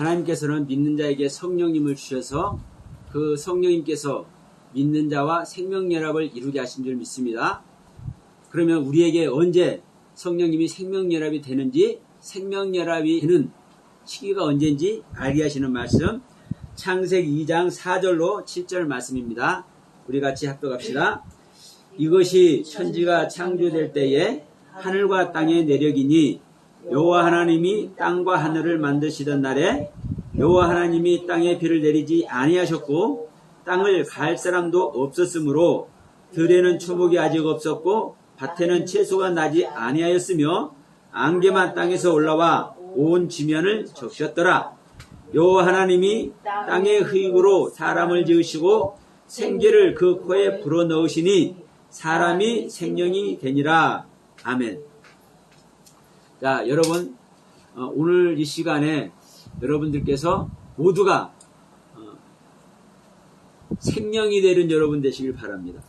하나님께서는 믿는 자에게 성령님을 주셔서 그 성령님께서 믿는 자와 생명연합을 이루게 하신 줄 믿습니다. 그러면 우리에게 언제 성령님이 생명연합이 되는지, 생명연합이 되는 시기가 언제인지 알게 하시는 말씀, 창세기 2장 4절로 7절 말씀입니다. 우리 같이 합독합시다. 이것이 천지가 창조될 때에 하늘과 땅의 내력이니 여호와 하나님이 땅과 하늘을 만드시던 날에 여호와 하나님이 땅에 비를 내리지 아니하셨고 땅을 갈 사람도 없었으므로 들에는 초목이 아직 없었고 밭에는 채소가 나지 아니하였으며 안개만 땅에서 올라와 온 지면을 적셨더라. 여호와 하나님이 땅의 흙으로 사람을 지으시고 생기를 그 코에 불어넣으시니 사람이 생명이 되니라. 아멘. 자, 여러분, 오늘 이 시간에 여러분들께서 모두가 생명이 되는 여러분 되시길 바랍니다.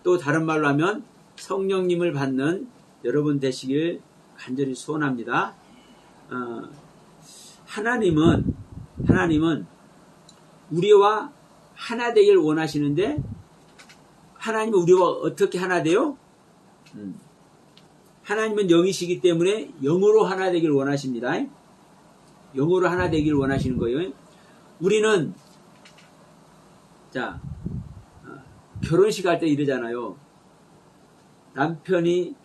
또 다른 말로 하면 성령님을 받는 여러분 되시길 간절히 소원합니다. 하나님은 우리와 하나 되길 원하시는데, 하나님은 우리와 어떻게 하나 돼요? 하나님은 영이시기 때문에 영으로 하나 되길 원하십니다. 영으로 하나 되길 원하시는 거예요. 우리는 자, 결혼식 할 때 이러잖아요. 남편이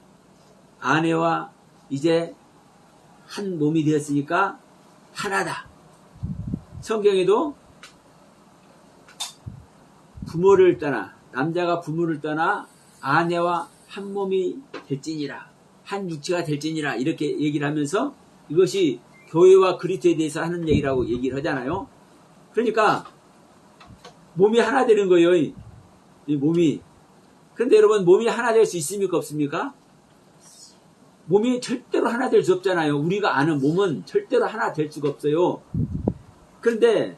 아내와 이제 한 몸이 되었으니까 하나다. 성경에도 부모를 떠나, 남자가 부모를 떠나 아내와 한 몸이 될지니라, 한 육체가 될지니라, 이렇게 얘기를 하면서 이것이 교회와 그리스도에 대해서 하는 얘기라고 얘기를 하잖아요. 그러니까 몸이 하나 되는 거예요. 이 몸이. 그런데 여러분, 몸이 하나 될 수 있습니까, 없습니까? 몸이 절대로 하나 될 수 없잖아요. 우리가 아는 몸은 절대로 하나 될 수가 없어요. 그런데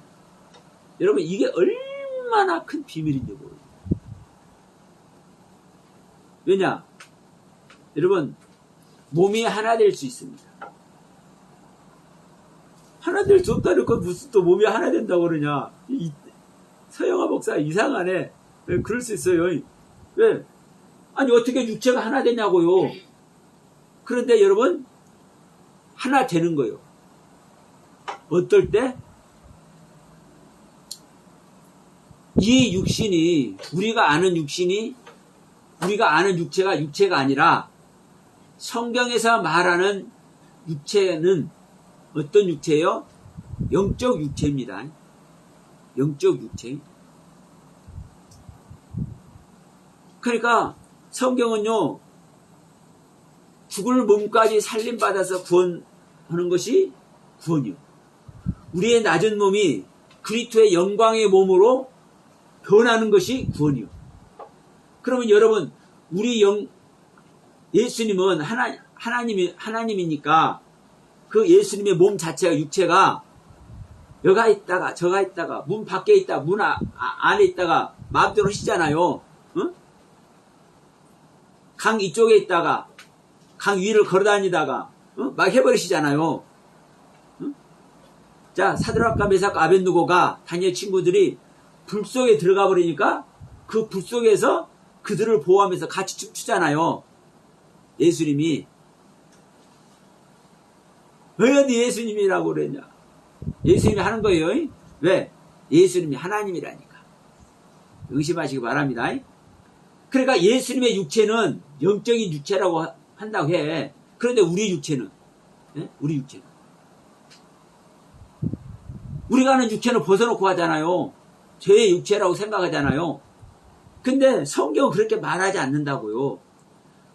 여러분, 이게 얼마나 큰 비밀인지 모르겠어요. 왜냐? 여러분, 몸이 하나 될 수 있습니다. 하나 될 수 없다니까 무슨 또 몸이 하나 된다고 그러냐. 서영아 목사 이상하네. 왜 그럴 수 있어요? 왜? 아니, 어떻게 육체가 하나 되냐고요. 그런데 여러분, 하나 되는 거예요. 어떨 때? 이 육신이, 우리가 아는 육체가 육체가 아니라 성경에서 말하는 육체는 어떤 육체예요? 영적 육체입니다. 영적 육체. 그러니까 성경은요, 죽을 몸까지 살림받아서 구원하는 것이 구원이요. 우리의 낮은 몸이 그리스도의 영광의 몸으로 변하는 것이 구원이요. 그러면 여러분, 우리 예수님은 하나님이니까 그 예수님의 몸 자체가, 육체가 여가 있다가 저가 있다가 문 밖에 있다 문 안에 있다가 마음대로 하시잖아요. 응? 강 이쪽에 있다가 강 위를 걸어다니다가 막 해버리시잖아요. 응? 자, 사드락과 메삭과 아벳느고가 다니엘 친구들이 불 속에 들어가 버리니까 그 불 속에서 그들을 보호하면서 같이 춤추잖아요. 예수님이. 왜 네 예수님이라고 그랬냐? 예수님이 하는 거예요. 왜? 예수님이 하나님이라니까. 의심하시기 바랍니다. 그러니까 예수님의 육체는 영적인 육체라고 한다고 해. 그런데 우리 육체는, 우리 육체는, 우리가 아는 육체는 벗어놓고 하잖아요. 죄의 육체라고 생각하잖아요. 근데 성경은 그렇게 말하지 않는다고요.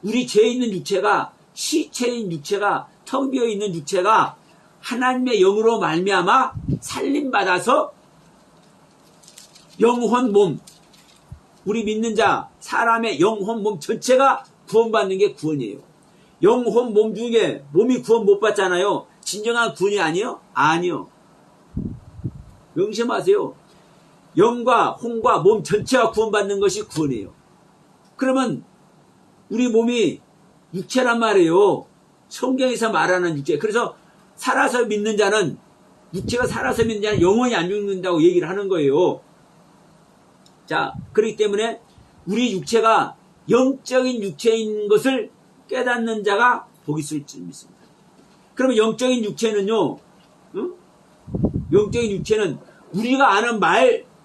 우리 죄 있는 육체가, 시체인 육체가, 텅 비어 있는 육체가 하나님의 영으로 말미암아 살림받아서 영혼 몸, 우리 믿는 자, 사람의 영혼 몸 전체가 구원받는 게 구원이에요. 영혼 몸 중에 몸이 구원 못 받잖아요. 진정한 구원이 아니요? 아니요. 명심하세요. 영과 혼과 몸 전체가 구원받는 것이 구원이에요. 그러면 우리 몸이 육체란 말이에요. 성경에서 말하는 육체. 그래서 살아서 믿는 자는 육체가 살아서 믿는 자는 영원히 안 죽는다고 얘기를 하는 거예요. 자, 그렇기 때문에 우리 육체가 영적인 육체인 것을 깨닫는 자가 복이 있을 줄 믿습니다. 그러면 영적인 육체는요, 응? 영적인 육체는 우리가 아는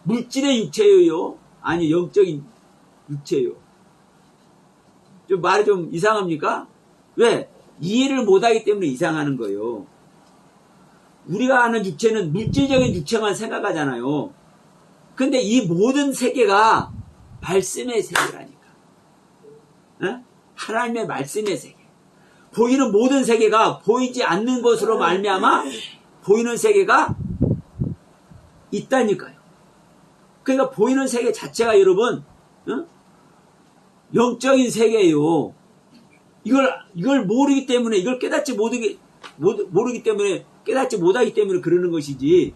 물질의 육체예요. 아니, 영적인 육체예요. 좀 말이 좀 이상합니까? 왜? 이해를 못하기 때문에 이상하는 거예요. 우리가 아는 육체는 물질적인 육체만 생각하잖아요. 근데 이 모든 세계가 말씀의 세계라니까. 어? 하나님의 말씀의 세계. 보이는 모든 세계가 보이지 않는 것으로 말미암아 보이는 세계가 있다니까요. 그러니까 보이는 세계 자체가 여러분, 어? 영적인 세계예요. 이걸 모르기 때문에, 이걸 깨닫지 모르기 때문에, 깨닫지 못하기 때문에 그러는 것이지.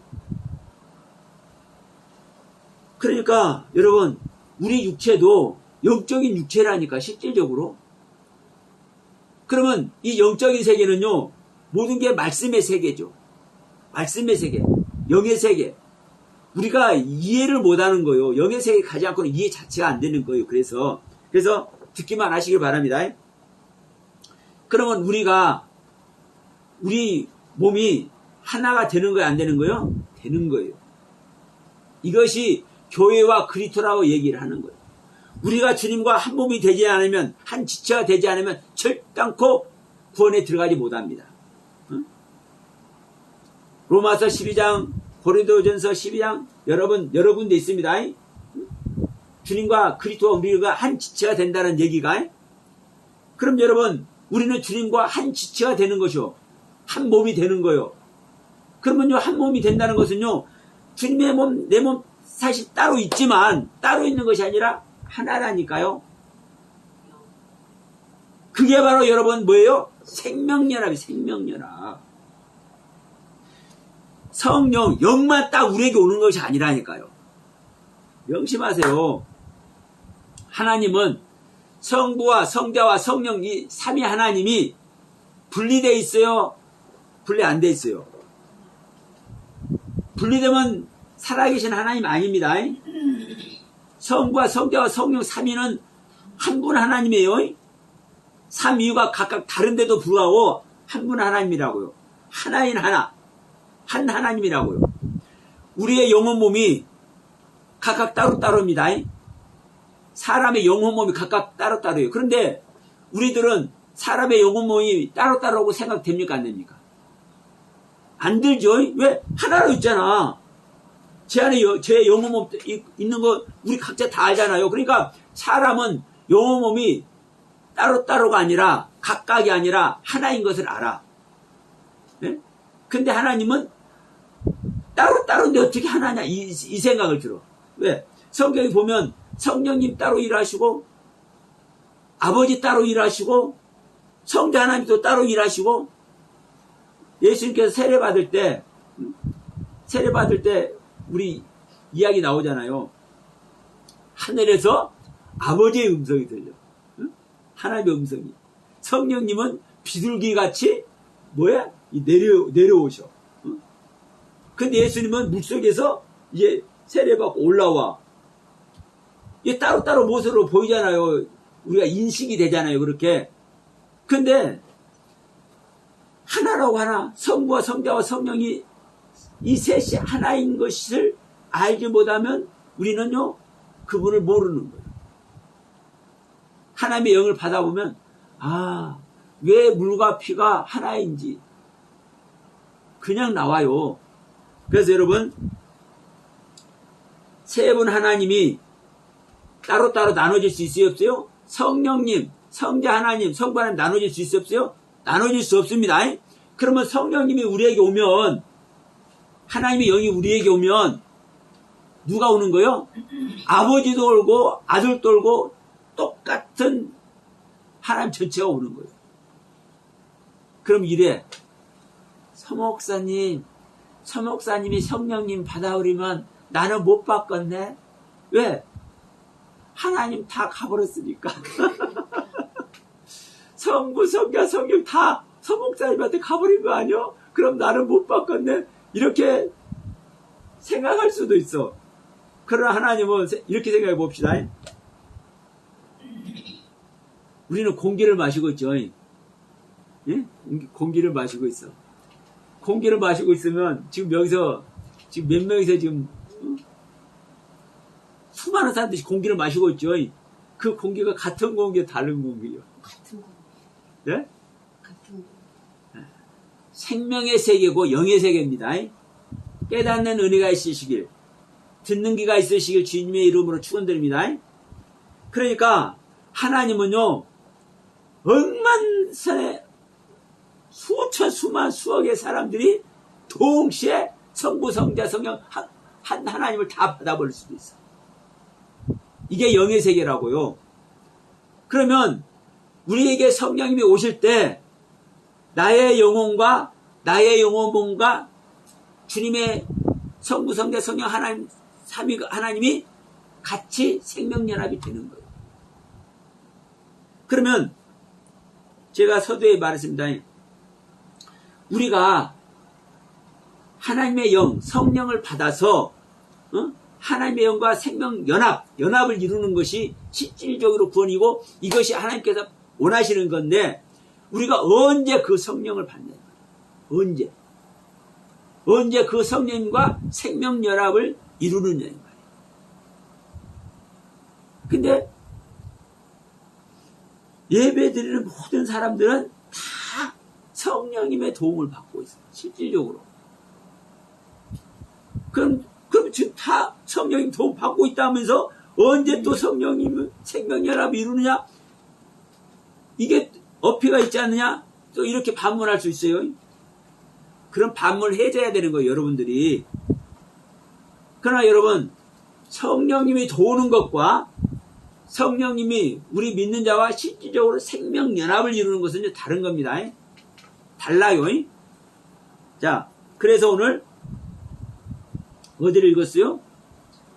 그러니까 여러분, 우리 육체도 영적인 육체라니까, 실질적으로. 그러면 이 영적인 세계는요, 모든 게 말씀의 세계죠. 말씀의 세계, 영의 세계. 우리가 이해를 못하는 거예요. 영의 세계 가지 않고는 이해 자체가 안 되는 거예요. 그래서 듣기만 하시길 바랍니다. 그러면 우리 몸이 하나가 되는 거예요? 안 되는 거예요? 되는 거예요. 이것이 교회와 그리스도라고 얘기를 하는 거예요. 우리가 주님과 한 몸이 되지 않으면, 한 지체가 되지 않으면 절단코 구원에 들어가지 못합니다. 응? 로마서 12장, 고린도전서 12장 여러 군데 있습니다. 주님과 그리스도와 우리가 한 지체가 된다는 얘기가. 그럼 여러분, 우리는 주님과 한 지체가 되는 것이요, 한 몸이 되는 거요. 그러면요, 한 몸이 된다는 것은요, 주님의 몸, 내 몸 사실 따로 있지만 따로 있는 것이 아니라 하나라니까요. 그게 바로 여러분 뭐예요? 생명연합이, 생명연합. 성령, 영만 딱 우리에게 오는 것이 아니라니까요. 명심하세요. 하나님은 성부와 성자와 성령, 이 삼위 하나님이 분리되어 있어요? 분리 안 돼 있어요? 분리되면 살아계신 하나님 아닙니다. 성부와 성자와 성령 삼위는 한 분 하나님이에요. 삼위가 각각 다른데도 불구하고 한 분 하나님이라고요. 하나인 하나, 한 하나님이라고요. 우리의 영혼 몸이 각각 따로따로입니다. 사람의 영혼 몸이 각각 따로따로예요. 그런데 우리들은 사람의 영혼 몸이 따로따로라고 생각됩니까? 안 됩니까? 안 들죠? 왜? 하나로 있잖아. 제 안에 제 영혼 몸 있는 거 우리 각자 다 알잖아요. 그러니까 사람은 영혼 몸이 따로따로가 아니라, 각각이 아니라 하나인 것을 알아. 네? 근데 하나님은 따로따로인데 어떻게 하나냐, 이 생각을 들어. 왜? 성경에 보면 성령님 따로 일하시고, 아버지 따로 일하시고, 성자 하나님도 따로 일하시고, 예수님께서 세례 받을 때 우리 이야기 나오잖아요. 하늘에서 아버지의 음성이 들려. 응? 하나님의 음성이. 성령님은 비둘기같이 뭐야? 내려오셔. 응? 근데 예수님은 물속에서 이제 세례받고 올라와. 이게 따로따로 모습으로 보이잖아요. 우리가 인식이 되잖아요. 그렇게. 근데 하나라고 하나, 성부와 성자와 성령이 이 셋이 하나인 것을 알지 못하면 우리는요, 그분을 모르는 거예요. 하나님의 영을 받아보면, 왜 물과 피가 하나인지 그냥 나와요. 그래서 여러분, 세 분 하나님이 따로따로 나눠질 수 있어요, 없어요? 성령님, 성자 하나님, 성부 하나님 나눠질 수 있어요, 없어요? 나눠질 수 없습니다. 그러면 성령님이 우리에게 오면, 하나님의 영이 우리에게 오면 누가 오는 거예요? 아버지도 오고 아들도 오고 똑같은 하나님 전체가 오는 거예요. 그럼 이래, 서목사님이 성령님 받아오리면 나는 못 받겠네. 왜? 하나님 다 가버렸으니까. 성부, 성자, 성령 다 서목사님한테 가버린 거 아니요? 그럼 나는 못 받겠네. 이렇게 생각할 수도 있어. 그러나 하나님은 이렇게 생각해 봅시다. 우리는 공기를 마시고 있죠. 예? 공기를 마시고 있어. 공기를 마시고 있으면 지금 여기서 지금 몇 명이서 지금 수많은 사람들이 공기를 마시고 있죠. 그 공기가 같은 공기에 다른 공기요. 같은 공기. 네? 같은 공기. 생명의 세계고 영의 세계입니다. 깨닫는 은혜가 있으시길, 듣는 귀가 있으시길 주님의 이름으로 축원드립니다. 그러니까 하나님은요, 억만선의 수천 수만 수억의 사람들이 동시에 성부 성자 성령 한 하나님을 다 받아버릴 수도 있어. 이게 영의 세계라고요. 그러면 우리에게 성령님이 오실 때 나의 영혼과 나의 영혼과 주님의 성부 성자 성령 하나님 삼위 하나님이 같이 생명연합이 되는 거예요. 그러면 제가 서두에 말했습니다. 우리가 하나님의 영, 성령을 받아서 하나님의 영과 생명 연합을 이루는 것이 실질적으로 구원이고 이것이 하나님께서 원하시는 건데 우리가 언제 그 성령을 받냐? 언제 그 성령과 생명 연합을 이루느냐는 거예요. 근데 예배드리는 모든 사람들은 다 성령님의 도움을 받고 있어요. 실질적으로. 그럼 지금 다 성령님 도움 받고 있다면서 언제 또 성령님은 생명연합을 이루느냐? 이게 어폐가 있지 않느냐? 또 이렇게 반문할 수 있어요. 그럼 반문을 해줘야 되는 거예요, 여러분들이. 그러나 여러분, 성령님이 도우는 것과 성령님이 우리 믿는 자와 실질적으로 생명연합을 이루는 것은 이제 다른 겁니다. 달라요. 자, 그래서 오늘 어디를 읽었어요?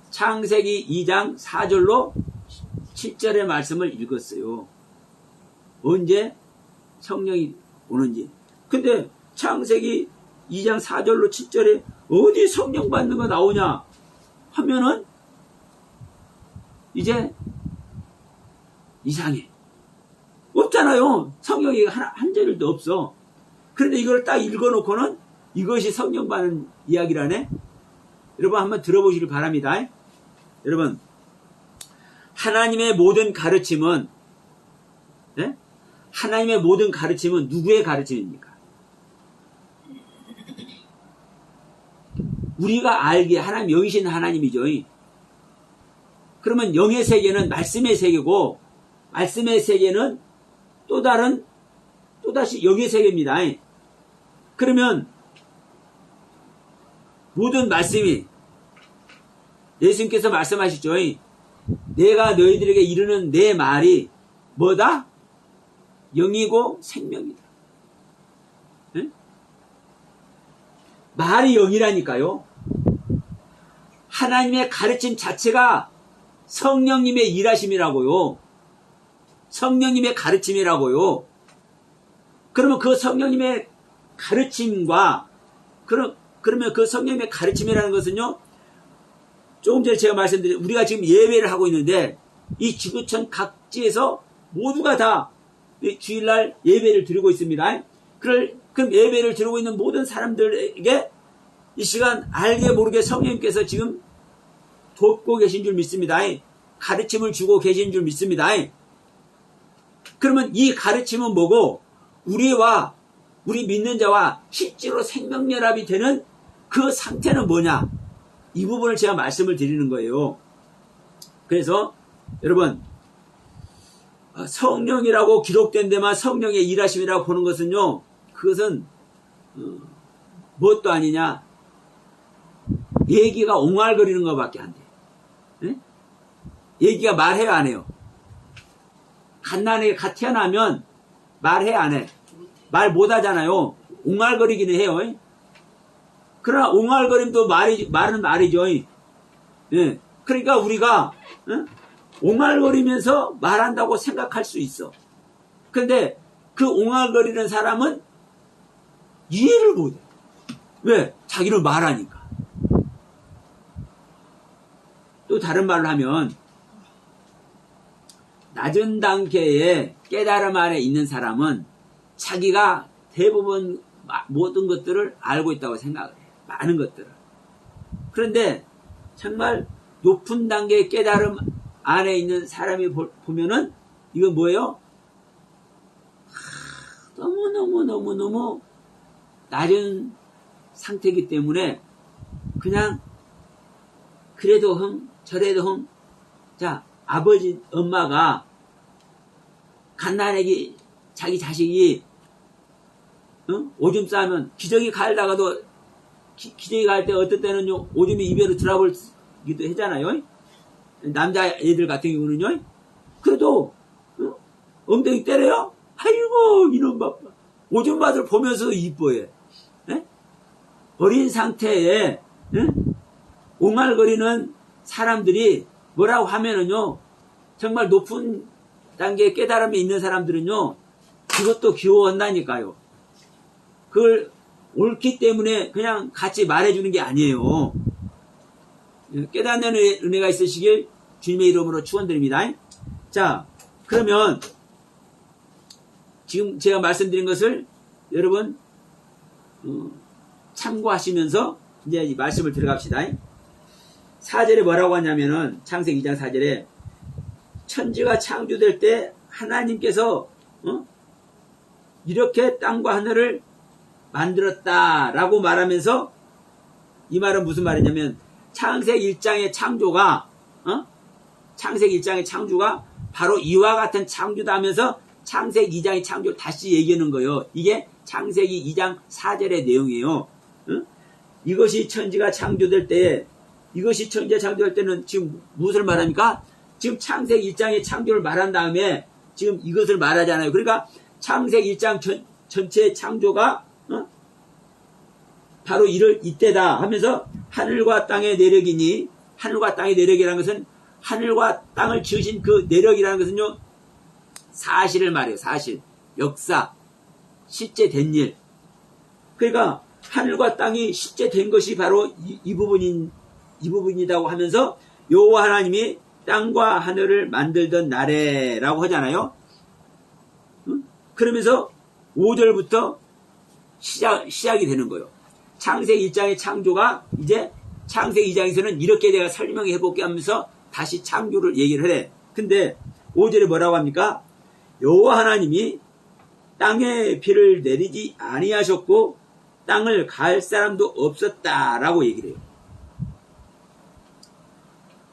창세기 2장 4절로 7절의 말씀을 읽었어요. 언제 성령이 오는지. 근데 창세기 2장 4절로 7절에 어디 성령 받는 거 나오냐 하면은 이제 이상해. 없잖아요. 성경이 한 절도 없어. 그런데 이걸 딱 읽어놓고는 이것이 성령 받는 이야기라네. 여러분 한번 들어보시길 바랍니다. 여러분 하나님의 모든 가르침은 네? 하나님의 모든 가르침은 누구의 가르침입니까? 우리가 알기에 하나님 영이신 하나님이죠. 그러면 영의 세계는 말씀의 세계고 말씀의 세계는 또다시 영의 세계입니다. 그러면 모든 말씀이 예수님께서 말씀하시죠. 내가 너희들에게 이르는 내 말이 뭐다? 영이고 생명이다. 네? 말이 영이라니까요. 하나님의 가르침 자체가 성령님의 일하심이라고요. 성령님의 가르침이라고요. 그러면 그 성령님의 가르침과 그러면 그 성령님의 가르침이라는 것은요. 조금 전에 제가 말씀드린 우리가 지금 예배를 하고 있는데 이 지구촌 각지에서 모두가 다 주일날 예배를 드리고 있습니다. 그럼 예배를 드리고 있는 모든 사람들에게 이 시간 알게 모르게 성령님께서 지금 돕고 계신 줄 믿습니다. 가르침을 주고 계신 줄 믿습니다. 그러면 이 가르침은 뭐고 우리와 우리 믿는 자와 실제로 생명연합이 되는 그 상태는 뭐냐? 이 부분을 제가 말씀을 드리는 거예요. 그래서 여러분 성령이라고 기록된 데만 성령의 일하심이라고 보는 것은요. 그것은 무엇도 아니냐. 얘기가 옹알거리는 것밖에 안 돼요. 네? 얘기가 말해요 안 해요? 갓난아기가 갓 태어나면 말해 안 해? 말 못하잖아요. 옹알거리기는 해요. 그러나 옹알거림도 말은 말이죠. 예. 그러니까 우리가 옹알거리면서 말한다고 생각할 수 있어. 그런데 그 옹알거리는 사람은 이해를 못해. 왜? 자기를 말하니까. 또 다른 말로 하면 낮은 단계의 깨달음 안에 있는 사람은 자기가 대부분 모든 것들을 알고 있다고 생각을 해요. 많은 것들을. 그런데 정말 높은 단계의 깨달음 안에 있는 사람이 보면은 이건 뭐예요? 너무너무 낮은 상태이기 때문에 그냥 그래도 저래도 자, 아버지 엄마가 갓난아기 자기 자식이 오줌 싸면 기저귀 갈다가도 기저귀 갈 때 어떤 때는요 오줌이 입에로 들어버리기도 하잖아요. 남자 애들 같은 경우는요. 그래도 엉덩이 때려요. 아이고 이놈 바빠. 오줌 맛을 보면서 이뻐해. 에? 어린 상태에 옹알거리는 사람들이 뭐라고 하면은요 정말 높은 단계의 깨달음이 있는 사람들은요 그것도 귀여워한다니까요. 그걸 옳기 때문에 그냥 같이 말해주는 게 아니에요. 깨닫는 은혜가 있으시길 주님의 이름으로 축원드립니다. 자, 그러면 지금 제가 말씀드린 것을 여러분 참고하시면서 이제 이 말씀을 들어갑시다. 4절에 뭐라고 하냐면은 창세기 2장 4절에 천지가 창조될 때 하나님께서 이렇게 땅과 하늘을 만들었다라고 말하면서 이 말은 무슨 말이냐면 창세기 1장의 창조가 창세기 1장의 창조가 바로 이와 같은 창조다 하면서 창세기 2장의 창조를 다시 얘기하는 거예요. 이게 창세기 2장 4절의 내용이에요. 이것이 천지가 창조될 때에 이것이 천지가 창조될 때는 지금 무엇을 말합니까? 지금 창세기 1장의 창조를 말한 다음에 지금 이것을 말하잖아요. 그러니까 창세기 1장 전체의 창조가 바로 이때다 하면서 하늘과 땅의 내력이니 하늘과 땅의 내력이라는 것은 하늘과 땅을 지으신 그 내력이라는 것은요 사실을 말해요. 사실, 역사, 실제 된 일. 그러니까 하늘과 땅이 실제 된 것이 바로 이 부분이라고 하면서 여호와 하나님이 땅과 하늘을 만들던 날에라고 하잖아요. 그러면서 5절부터 시작이 되는 거예요. 창세기 1장의 창조가 이제 창세기 2장에서는 이렇게 내가 설명해 볼게 하면서 다시 창조를 얘기를 해. 근데 5절에 뭐라고 합니까? 여호와 하나님이 땅에 비를 내리지 아니하셨고 땅을 갈 사람도 없었다라고 얘기를 해요.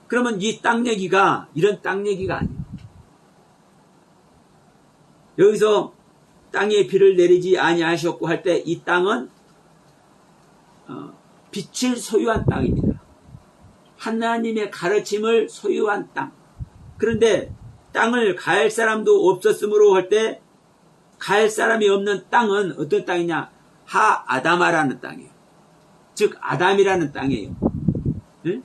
그러면 이 땅 얘기가 이런 땅 얘기가 아니에요. 여기서 땅에 비를 내리지 아니하셨고 할 때 이 땅은 빛을 소유한 땅입니다. 하나님의 가르침을 소유한 땅. 그런데 땅을 갈 사람도 없었으므로 할 때 갈 사람이 없는 땅은 어떤 땅이냐? 하아다마라는 땅이에요. 즉 아담이라는 땅이에요. 응?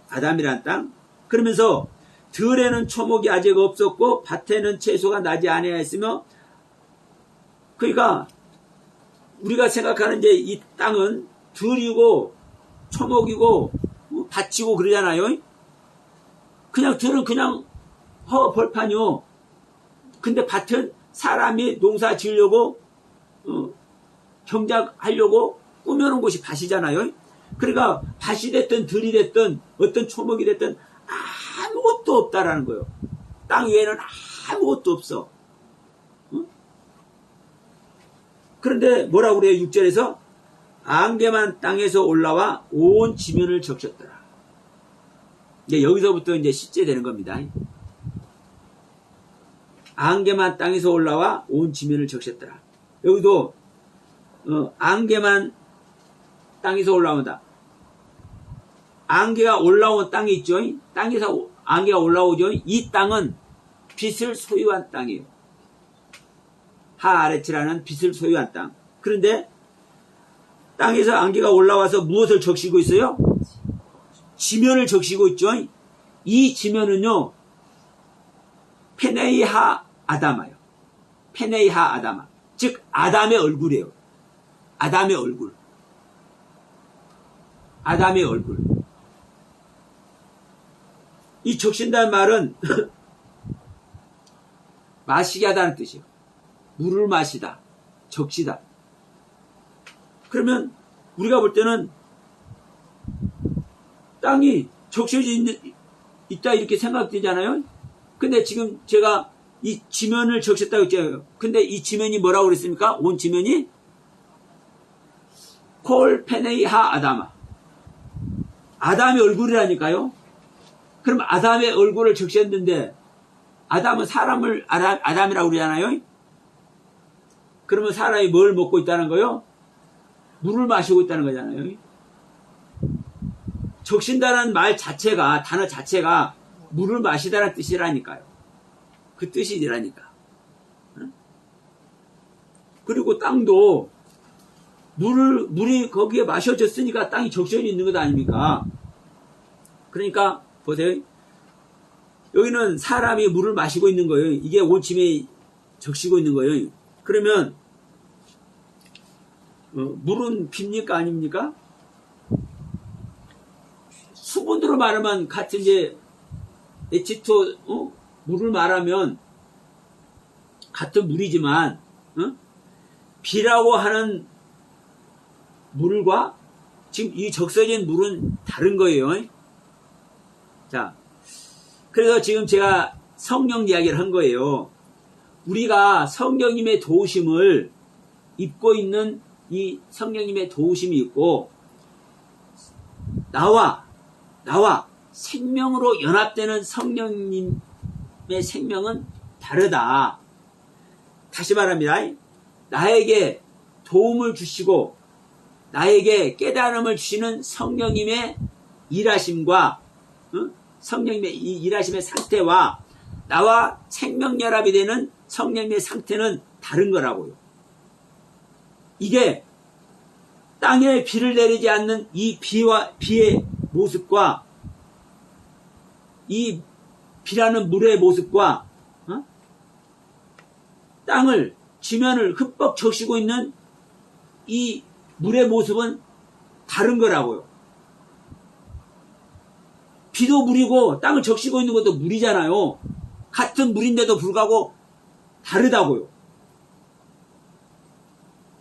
아담이라는 땅. 그러면서 들에는 초목이 아직 없었고 밭에는 채소가 나지 아니하였으며 그러니까 우리가 생각하는 이제 이 땅은 들이고 초목이고 밭이고 그러잖아요. 그냥 들은 그냥 벌판이요. 근데 밭은 사람이 농사 지으려고 경작하려고 꾸며놓은 곳이 밭이잖아요. 그러니까 밭이 됐든 들이 됐든 어떤 초목이 됐든 아무것도 없다라는 거예요. 땅 위에는 아무것도 없어. 그런데 뭐라고 그래요? 6절에서 안개만 땅에서 올라와 온 지면을 적셨더라. 이제 여기서부터 이제 실제 되는 겁니다. 안개만 땅에서 올라와 온 지면을 적셨더라. 여기도 안개만 땅에서 올라온다. 안개가 올라온 땅이 있죠. 땅에서 안개가 올라오죠. 이 땅은 빛을 소유한 땅이에요. 하아레츠라는 빛을 소유한 땅. 그런데 땅에서 안개가 올라와서 무엇을 적시고 있어요? 지면을 적시고 있죠. 이 지면은요, 페네이하 아다마요. 페네이하 아다마. 즉, 아담의 얼굴이에요. 아담의 얼굴. 아담의 얼굴. 이 적신다는 말은 마시게 하다는 뜻이에요. 물을 마시다, 적시다. 그러면 우리가 볼 때는 땅이 적셔져 있다 이렇게 생각되잖아요. 근데 지금 제가 이 지면을 적셨다고 했잖아요. 근데 이 지면이 뭐라고 그랬습니까? 온 지면이 콜 페네이 하 아담아. 아담의 얼굴이라니까요. 그럼 아담의 얼굴을 적셨는데 아담은 사람을 아담이라고 그러잖아요. 그러면 사람이 뭘 먹고 있다는 거요? 물을 마시고 있다는 거잖아요. 적신다는 말 자체가, 단어 자체가 물을 마시다라는 뜻이라니까요. 그 뜻이라니까. 그리고 땅도 물이 거기에 마셔졌으니까 땅이 적셔져 있는 것 아닙니까? 그러니까 보세요. 여기는 사람이 물을 마시고 있는 거예요. 이게 온 짐에 적시고 있는 거예요. 그러면 물은 핍니까 아닙니까? 수분으로 말하면 같은 이제 H2O 물을 말하면 같은 물이지만 비라고 하는 물과 지금 이 적셔진 물은 다른 거예요. 자, 그래서 지금 제가 성령 이야기를 한 거예요. 우리가 성령님의 도우심을 입고 있는 이 성령님의 도우심이 있고 나와 생명으로 연합되는 성령님의 생명은 다르다. 다시 말합니다. 나에게 도움을 주시고 나에게 깨달음을 주시는 성령님의 일하심과 성령님의 이 일하심의 상태와 나와 생명연합이 되는 성령님의 상태는 다른 거라고요. 이게 땅에 비를 내리지 않는 이 비의 모습과 이 비라는 물의 모습과 땅을 지면을 흠뻑 적시고 있는 이 물의 모습은 다른 거라고요. 비도 물이고 땅을 적시고 있는 것도 물이잖아요. 같은 물인데도 불구하고 다르다고요.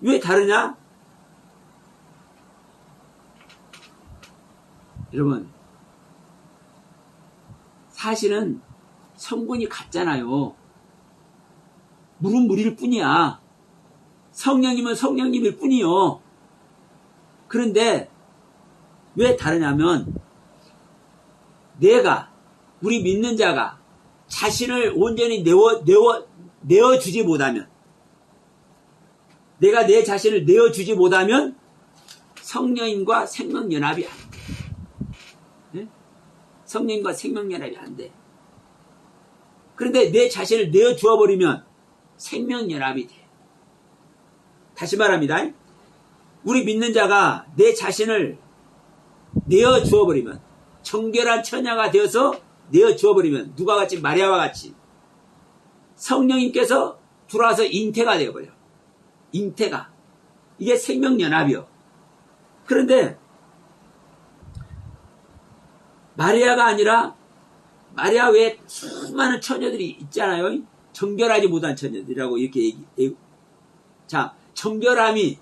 왜 다르냐? 여러분, 사실은 성분이 같잖아요. 물은 물일 뿐이야. 성령님은 성령님일 뿐이요. 그런데 왜 다르냐면 우리 믿는 자가 자신을 온전히 내어주지 못하면, 내가 내 자신을 내어주지 못하면 성령님과 생명연합이 안 돼. 네? 성령님과 생명연합이 안 돼. 그런데 내 자신을 내어주어버리면 생명연합이 돼. 다시 말합니다. 우리 믿는 자가 내 자신을 내어주어버리면, 정결한 처녀가 되어서 내어주어버리면, 누가 같이 마리아와 같이 성령님께서 들어와서 잉태가 되어버려. 잉태가. 이게 생명연합이요. 그런데 마리아가 아니라, 마리아 외에 수많은 처녀들이 있잖아요. 정결하지 못한 처녀들이라고 이렇게 얘기해요. 자, 정결함이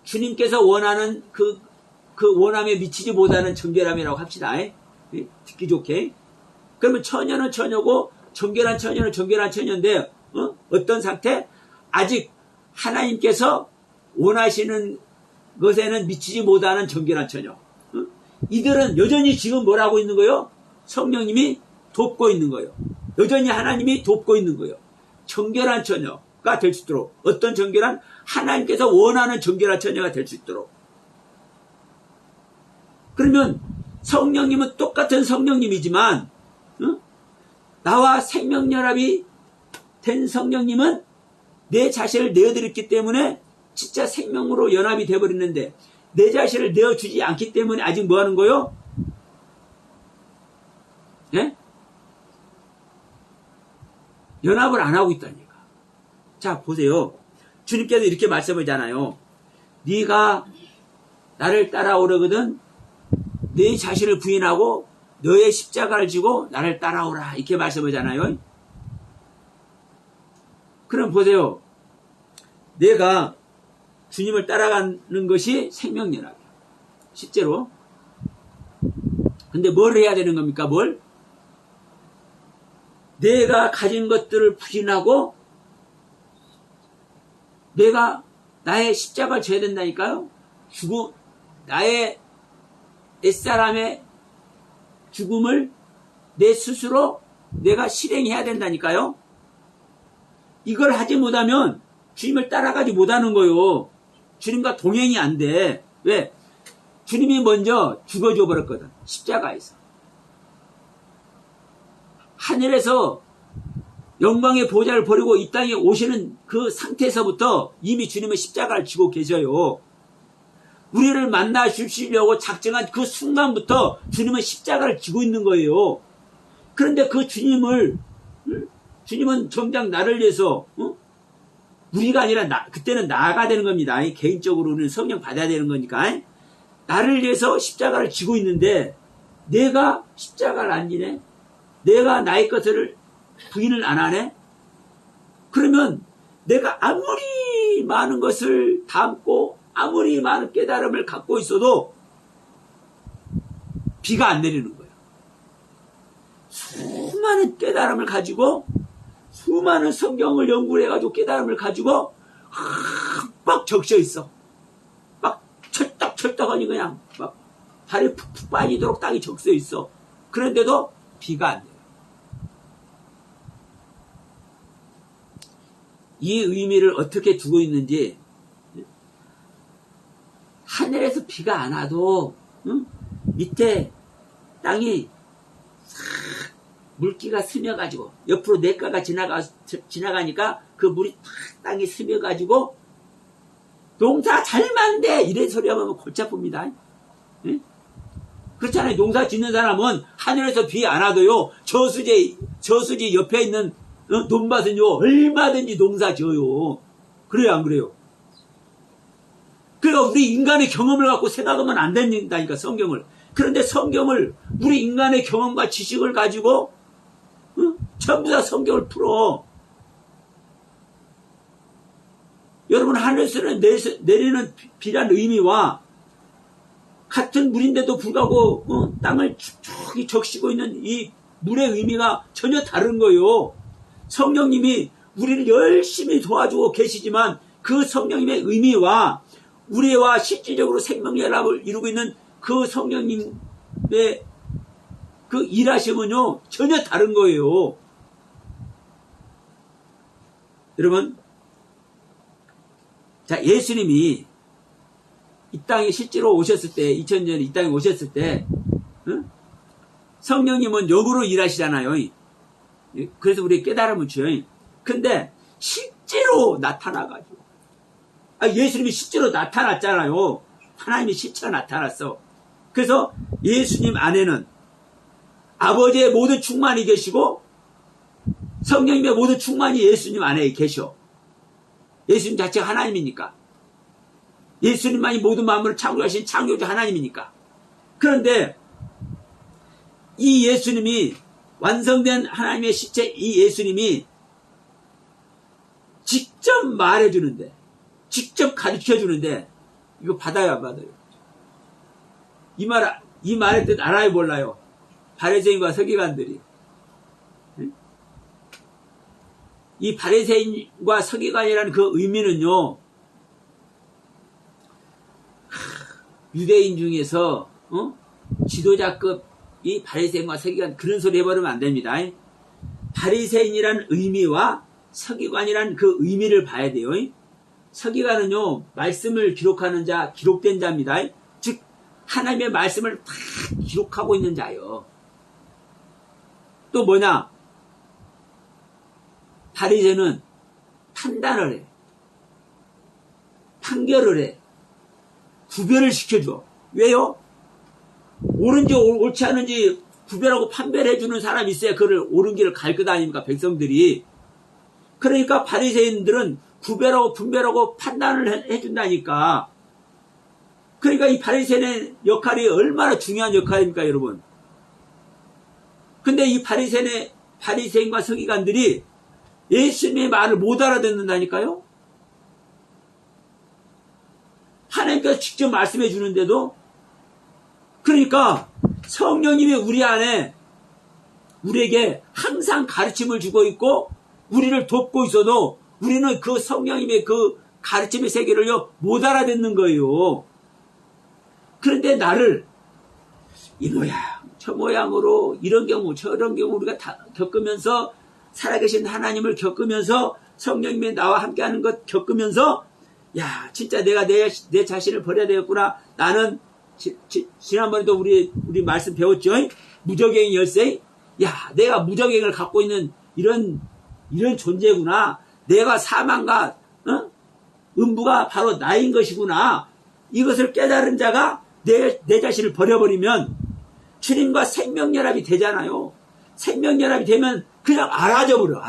주님께서 원하는 그 원함에 미치지 못하는 정결함이라고 합시다. 듣기 좋게. 그러면 처녀는 처녀고 정결한 처녀는 정결한 처녀인데 어떤 상태? 아직 하나님께서 원하시는 것에는 미치지 못하는 정결한 처녀. 이들은 여전히 지금 뭘 하고 있는 거예요? 성령님이 돕고 있는 거예요. 여전히 하나님이 돕고 있는 거예요. 정결한 처녀가 될 수 있도록. 어떤 정결한? 하나님께서 원하는 정결한 처녀가 될 수 있도록. 그러면 성령님은 똑같은 성령님이지만 나와 생명연합이 된 성령님은 내 자신을 내어드렸기 때문에 진짜 생명으로 연합이 되어버리는데 내 자신을 내어주지 않기 때문에 아직 뭐 하는 거요? 예? 연합을 안 하고 있다니까. 자, 보세요. 주님께서 이렇게 말씀하잖아요. 네가 나를 따라오려거든 내 자신을 부인하고 너의 십자가를 지고 나를 따라오라 이렇게 말씀하잖아요. 그럼 보세요. 내가 주님을 따라가는 것이 생명연합이에요. 실제로. 근데 뭘 해야 되는 겁니까? 뭘? 내가 가진 것들을 부인하고 내가 나의 십자가를 져야 된다니까요. 나의 옛사람의 죽음을 내 스스로 내가 실행해야 된다니까요. 이걸 하지 못하면 주님을 따라가지 못하는 거요. 주님과 동행이 안 돼. 왜? 주님이 먼저 죽어줘 버렸거든. 십자가에서. 하늘에서 영광의 보좌를 버리고 이 땅에 오시는 그 상태에서부터 이미 주님은 십자가를 지고 계셔요. 우리를 만나 주시려고 작정한 그 순간부터 주님은 십자가를 지고 있는 거예요. 그런데 그 주님은 정작 나를 위해서 우리가 아니라 그때는 나가 되는 겁니다. 개인적으로는 성령 받아야 되는 거니까. 나를 위해서 십자가를 지고 있는데 내가 십자가를 안 지네? 내가 나의 것을 부인을 안 하네? 그러면 내가 아무리 많은 것을 담고 아무리 많은 깨달음을 갖고 있어도 비가 안 내리는 거예요. 수많은 깨달음을 가지고 수많은 성경을 연구를 해가지고 깨달음을 가지고 막 적셔 있어. 막 철떡하니 그냥 막 발이 푹푹 빠지도록 땅이 적셔 있어. 그런데도 비가 안 내려. 이 의미를 어떻게 두고 있는지, 하늘에서 비가 안 와도 밑에 땅이 물기가 스며가지고 옆으로 냇가가 지나가니까 그 물이 땅에 스며가지고 농사 잘 만데 이런 소리 하면 골치 아픕니다. 그렇잖아요. 농사 짓는 사람은 하늘에서 비 안 와도요, 저수지 옆에 있는 논밭은요 얼마든지 농사 지어요. 그래요, 안 그래요? 그러니까 우리 인간의 경험을 갖고 생각하면 안 된다니까, 성경을. 그런데 성경을, 우리 인간의 경험과 지식을 가지고 전부 다 성경을 풀어. 여러분, 하늘에서 내리는 비란 의미와 같은 물인데도 불구하고 땅을 축축이 적시고 있는 이 물의 의미가 전혀 다른 거예요. 성령님이 우리를 열심히 도와주고 계시지만 그 성령님의 의미와 우리와 실질적으로 생명연합을 이루고 있는 그 성령님의 그 일하심은요 전혀 다른 거예요. 여러분, 자, 예수님이 이 땅에 실제로 오셨을 때, 2000년 이 땅에 오셨을 때, 성령님은 영으로 일하시잖아요. 그래서 우리 깨달음을 줘요. 근데 실제로 나타나가지고, 예수님이 실제로 나타났잖아요. 하나님이 실제로 나타났어. 그래서 예수님 안에는 아버지의 모든 충만이 계시고 성령님의 모든 충만이 예수님 안에 계셔. 예수님 자체가 하나님이니까. 예수님만이 모든 만물을 창조하신 창조주 하나님이니까. 그런데 이 예수님이, 완성된 하나님의 실체 이 예수님이 직접 말해주는데, 직접 가르쳐주는데, 이거 받아요, 안 받아요? 이 말의 뜻 알아요, 몰라요? 바리새인과 서기관들이. 이 바리새인과 서기관이라는 그 의미는요, 유대인 중에서 지도자급 이 바리새인과 서기관, 그런 소리 해버리면 안 됩니다. 바리새인이라는 의미와 서기관이라는 그 의미를 봐야 돼요. 서기관은요, 말씀을 기록하는 자, 기록된 자입니다. 즉 하나님의 말씀을 다 기록하고 있는 자예요. 또 뭐냐? 바리새인은 판단을 해. 판결을 해. 구별을 시켜줘. 왜요? 옳은지 옳지 않은지 구별하고 판별해 주는 사람이 있어야 그를 옳은 길을 갈 것 아닙니까, 백성들이. 그러니까 바리새인들은 구별하고 분별하고 판단을 해준다니까. 그러니까 이 바리새인의 역할이 얼마나 중요한 역할입니까, 여러분? 근데 이 바리새인과 서기관들이 예수님의 말을 못 알아듣는다니까요? 하나님께서 직접 말씀해 주는데도. 그러니까 성령님이 우리 안에 우리에게 항상 가르침을 주고 있고 우리를 돕고 있어도 우리는 그 성령님의 그 가르침의 세계를요 못 알아듣는 거예요. 그런데 나를 이 모양 저 모양으로 이런 경우 저런 경우 우리가 다 겪으면서 살아계신 하나님을 겪으면서 성령님이 나와 함께하는 것 겪으면서 야 진짜 내가 내 자신을 버려야 되겠구나. 나는 지난번에도 우리 말씀 배웠죠. 무적행 열쇠. 야 내가 무적행을 갖고 있는 이런 존재구나. 내가 사망과 음부가 바로 나인 것이구나. 이것을 깨달은 자가 내 자신을 버려버리면 주님과 생명연합이 되잖아요. 생명연합이 되면 그냥 알아져 버려.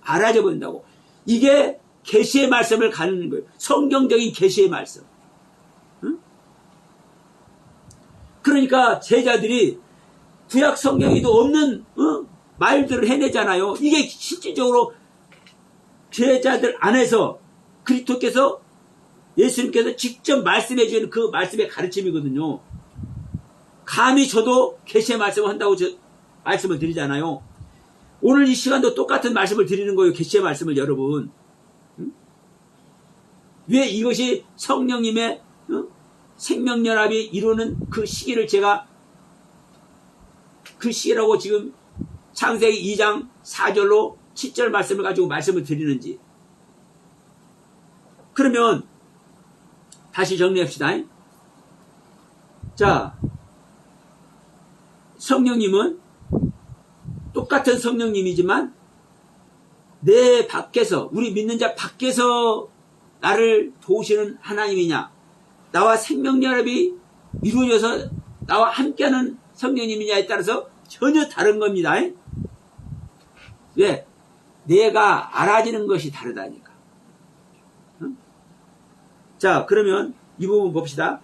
알아져 버린다고. 이게 계시의 말씀을 가르는 거예요. 성경적인 계시의 말씀. 그러니까 제자들이 구약 성경에도 없는 말들을 해내잖아요. 이게 실질적으로 제자들 안에서 그리스도께서 예수님께서 직접 말씀해 주는 그 말씀의 가르침이거든요. 감히 저도 계시의 말씀을 한다고 말씀을 드리잖아요. 오늘 이 시간도 똑같은 말씀을 드리는 거예요. 계시의 말씀을 여러분. 왜 이것이 성령님의 생명연합이 이루는 그 시기를 제가 그 시기라고 지금 창세기 2장 4절로 7절 말씀을 가지고 말씀을 드리는지. 그러면 다시 정리합시다. 자, 성령님은 똑같은 성령님이지만 내 밖에서 우리 믿는 자 밖에서 나를 도우시는 하나님이냐, 나와 생명연합이 이루어져서 나와 함께하는 성령님이냐에 따라서 전혀 다른 겁니다. 왜? 내가 알아지는 것이 다르다니까. 자, 그러면 이 부분 봅시다.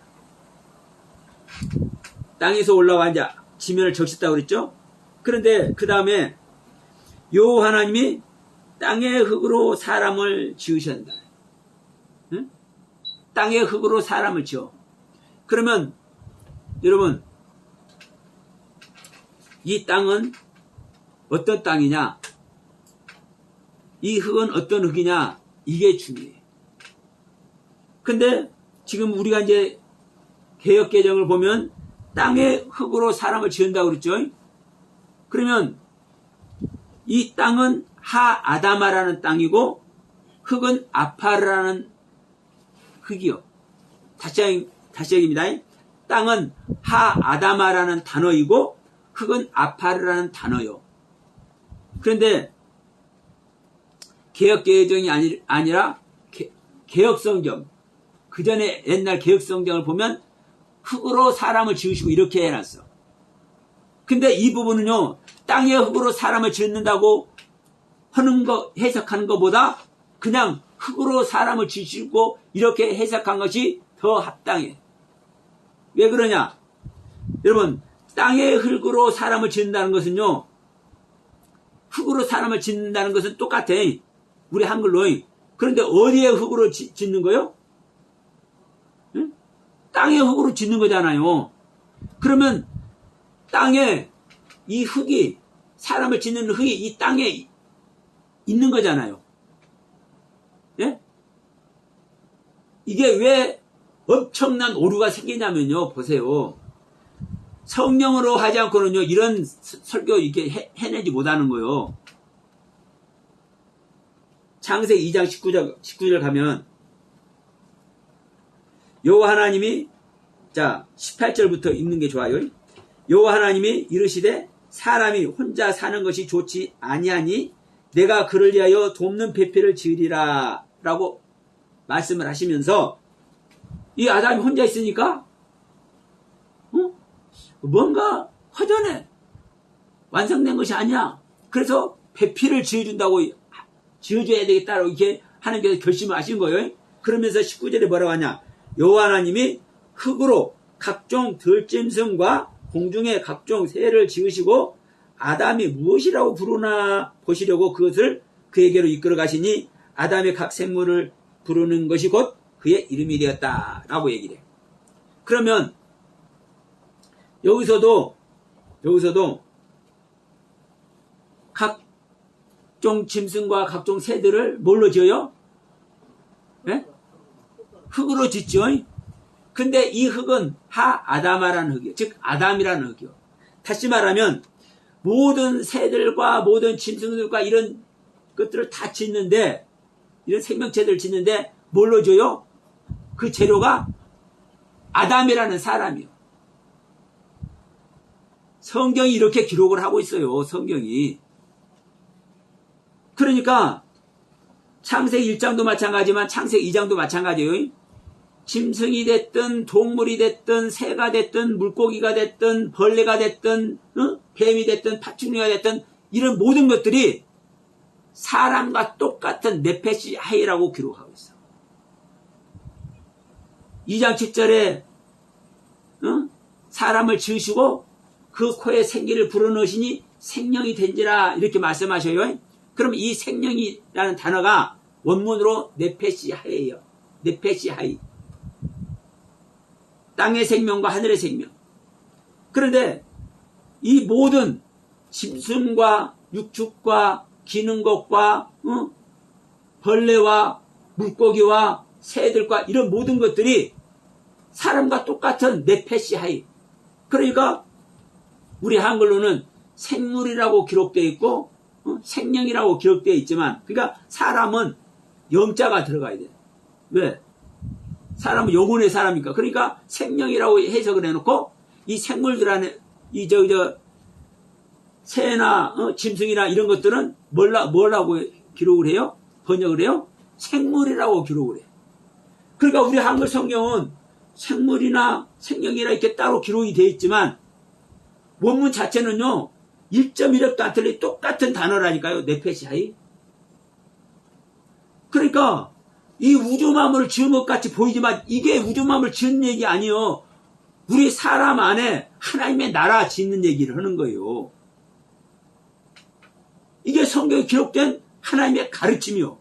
땅에서 올라와 이제 지면을 적셨다고 그랬죠? 그런데 그 다음에 요 하나님이 땅의 흙으로 사람을 지으셨다. 응? 땅의 흙으로 사람을 지어. 그러면 여러분 이 땅은 어떤 땅이냐? 이 흙은 어떤 흙이냐? 이게 중요해요. 근데 지금 우리가 이제 개역개정을 보면 땅의 흙으로 사람을 지은다고 그랬죠? 그러면 이 땅은 하아다마라는 땅이고 흙은 아파르라는 흙이요. 다시 얘기입니다. 땅은 하아다마라는 단어이고 흙은 아파르라는 단어요. 그런데 개역개정이 아니라 개역성경, 그 전에 옛날 개역성경을 보면 흙으로 사람을 지으시고 이렇게 해놨어. 근데 이 부분은요, 땅의 흙으로 사람을 짓는다고 하는 거, 해석하는 것보다 그냥 흙으로 사람을 지으시고 이렇게 해석한 것이 더 합당해. 왜 그러냐? 여러분, 땅의 흙으로 사람을 짓는다는 것은요, 흙으로 사람을 짓는다는 것은 똑같아. 우리 한글로. 그런데 어디에 흙으로 짓는 거요? 응? 땅의 흙으로 짓는 거잖아요. 그러면 땅에 이 흙이, 사람을 짓는 흙이 이 땅에 있는 거잖아요. 예? 이게 왜 엄청난 오류가 생기냐면요. 보세요. 성령으로 하지 않고는요, 이런 설교 이렇게 해내지 못하는 거예요. 창세기 2장 19절 가면, 여호와 하나님이, 자, 18절부터 읽는 게 좋아요. 여호와 하나님이 이르시되 사람이 혼자 사는 것이 좋지 아니하니 내가 그를 위하여 돕는 배필을 지으리라 라고 말씀을 하시면서, 이 아담이 혼자 있으니까 뭔가 허전해. 완성된 것이 아니야. 그래서 배필을 지어준다고, 지어줘야 되겠다고 이렇게 하나님께서 결심을 하신 거예요. 그러면서 19절에 뭐라고 하냐? 여호와 하나님이 흙으로 각종 들짐승과 공중의 각종 새를 지으시고 아담이 무엇이라고 부르나 보시려고 그것을 그에게로 이끌어 가시니 아담의 각 생물을 부르는 것이 곧 그의 이름이 되었다라고 얘기를 해요. 그러면 여기서도 각종 짐승과 각종 새들을 뭘로 지어요? 네? 흙으로 짓죠. 근데 이 흙은 하아담아라는 흙이에요. 즉 아담이라는 흙이요. 다시 말하면 모든 새들과 모든 짐승들과 이런 것들을 다 짓는데, 이런 생명체들을 짓는데 뭘로 줘요? 그 재료가 아담이라는 사람이요. 성경이 이렇게 기록을 하고 있어요. 성경이. 그러니까 창세기 1장도 마찬가지지만 창세기 2장도 마찬가지예요. 짐승이 됐든 동물이 됐든 새가 됐든 물고기가 됐든 벌레가 됐든 뱀이 됐든 파충류가 됐든 이런 모든 것들이 사람과 똑같은 네페시 하이라고 기록하고 있어. 2장 7절에 사람을 지으시고 그 코에 생기를 불어넣으시니 생명이 된지라 이렇게 말씀하셔요. 그럼 이 생명이라는 단어가 원문으로 네페시 하이예요. 네페시 하이. 땅의 생명과 하늘의 생명. 그런데 이 모든 짐승과 육축과 기는 것과 벌레와 물고기와 새들과 이런 모든 것들이 사람과 똑같은 네페시 하이. 그러니까 우리 한글로는 생물이라고 기록되어 있고 생명이라고 기록되어 있지만, 그러니까 사람은 영자가 들어가야 돼. 왜? 사람은 영혼의 사람이니까. 그러니까 생명이라고 해석을 해놓고 이 생물들 안에 이 새나 짐승이나 이런 것들은 뭐라고 기록을 해요? 번역을 해요? 생물이라고 기록을 해요. 그러니까 우리 한글 성경은 생물이나 생명이나 이렇게 따로 기록이 되어 있지만 원문 자체는요 1.1획도 안 틀린 똑같은 단어라니까요. 네페시아이. 그러니까 이 우주만물을 지은 것 같이 보이지만 이게 우주만물을 지은 얘기 아니에요. 우리 사람 안에 하나님의 나라 짓는 얘기를 하는 거예요. 이게 성경에 기록된 하나님의 가르침이요.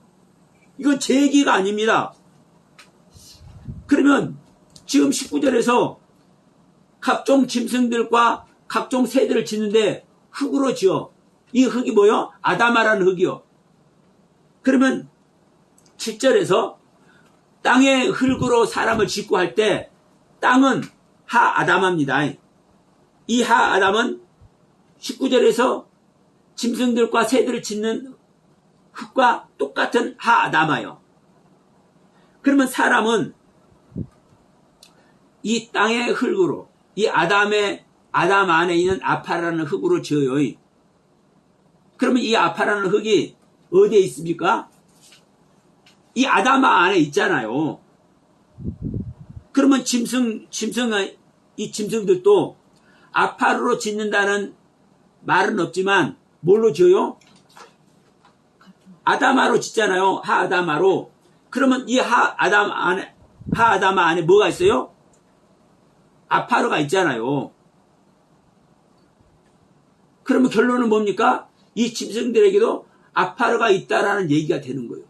이건 제 얘기가 아닙니다. 그러면 지금 19절에서 각종 짐승들과 각종 새들을 짓는데 흙으로 지어. 이 흙이 뭐요? 아담아라는 흙이요. 그러면 7절에서 땅의 흙으로 사람을 짓고 할 때 땅은 하아담아입니다. 이 하아담은 19절에서 짐승들과 새들을 짓는 흙과 똑같은 하아담아요. 그러면 사람은 이 땅의 흙으로, 이 아담 안에 있는 아파라는 흙으로 지어요. 그러면 이 아파라는 흙이 어디에 있습니까? 이 아담아 안에 있잖아요. 그러면 이 짐승들도 아파로 짓는다는 말은 없지만 뭘로 지어요? 아담아로 짓잖아요. 하아담아로. 그러면 이 하아담아 안에 뭐가 있어요? 아파르가 있잖아요. 그러면 결론은 뭡니까? 이 짐승들에게도 아파르가 있다라는 얘기가 되는 거예요.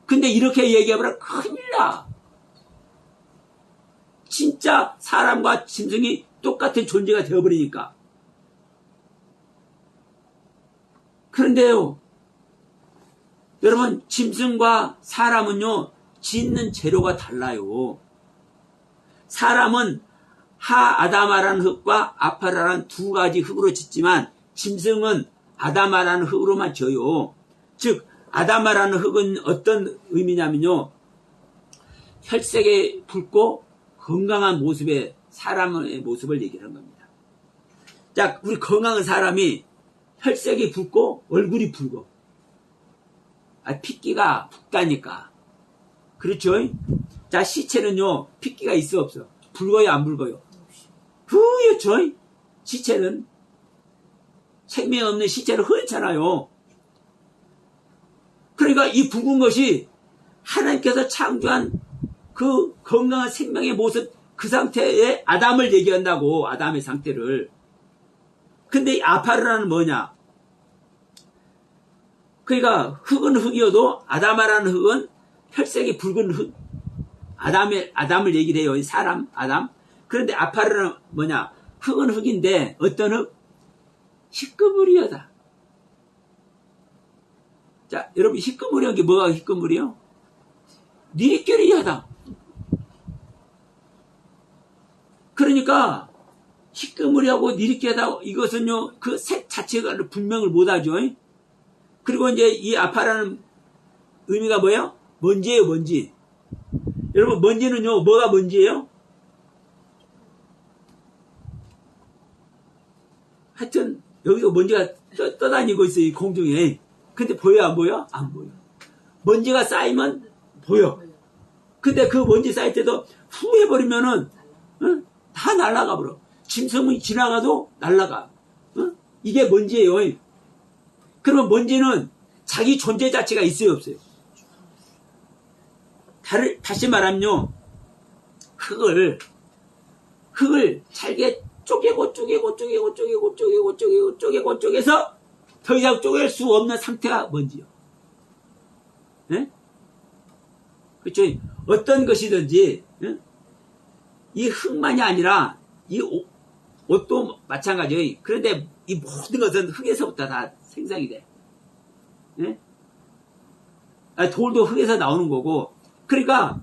근데 이렇게 얘기하면 큰일 나. 진짜 사람과 짐승이 똑같은 존재가 되어버리니까. 그런데요, 여러분, 짐승과 사람은요, 짓는 재료가 달라요. 사람은 하아담아라는 흙과 아파라라는 두 가지 흙으로 짓지만 짐승은 아담아라는 흙으로만 져요. 즉 아담아라는 흙은 어떤 의미냐면요, 혈색이 붉고 건강한 모습의 사람의 모습을 얘기하는 겁니다. 자, 우리 건강한 사람이 혈색이 붉고 얼굴이 붉어. 핏기가 붉다니까. 그렇죠? 자, 시체는요, 핏기가 있어 없어? 붉어요, 안 붉어요? 뿌옇죠? 시체는 생명 없는 시체는 흐릿잖아요. 그러니까 이 붉은 것이 하나님께서 창조한 그 건강한 생명의 모습, 그 상태의 아담을 얘기한다고, 아담의 상태를. 근데 이 아파르라는 뭐냐? 그러니까 흙은 흙이어도 아담아라는 흙은 혈색이 붉은 흙, 아담을 얘기를 해요. 사람, 아담. 그런데 아파르는 뭐냐? 흙은 흙인데 어떤 흙? 희끄무리하다. 자, 여러분 희끄무리한 게 뭐가 희끄무리요? 니리끼리하다. 그러니까 희끄무리하고 니리끼리하다, 이것은요 그 색 자체가 분명을 못하죠. 그리고 이제 이 아파라는 의미가 뭐예요? 먼지예요, 먼지. 여러분 먼지는요 뭐가 먼지예요? 하여튼 여기서 먼지가 떠다니고 있어요, 이 공중에. 근데 보여 안 보여? 안 보여. 먼지가 쌓이면 보여. 근데 그 먼지 쌓일 때도 후 해버리면은 다 날아가 버려. 짐승이 지나가도 날아가. 이게 먼지예요. 그러면 먼지는 자기 존재 자체가 있어요, 없어요? 다시 말하면요, 흙을 잘게 쪼개고 쪼개서 더 이상 쪼갤 수 없는 상태가 먼지요. 네? 그렇죠? 어떤 것이든지 이 흙만이 아니라 이 옷도 마찬가지예요. 그런데 이 모든 것은 흙에서부터 다 생성이 돼. 네? 돌도 흙에서 나오는 거고. 그러니까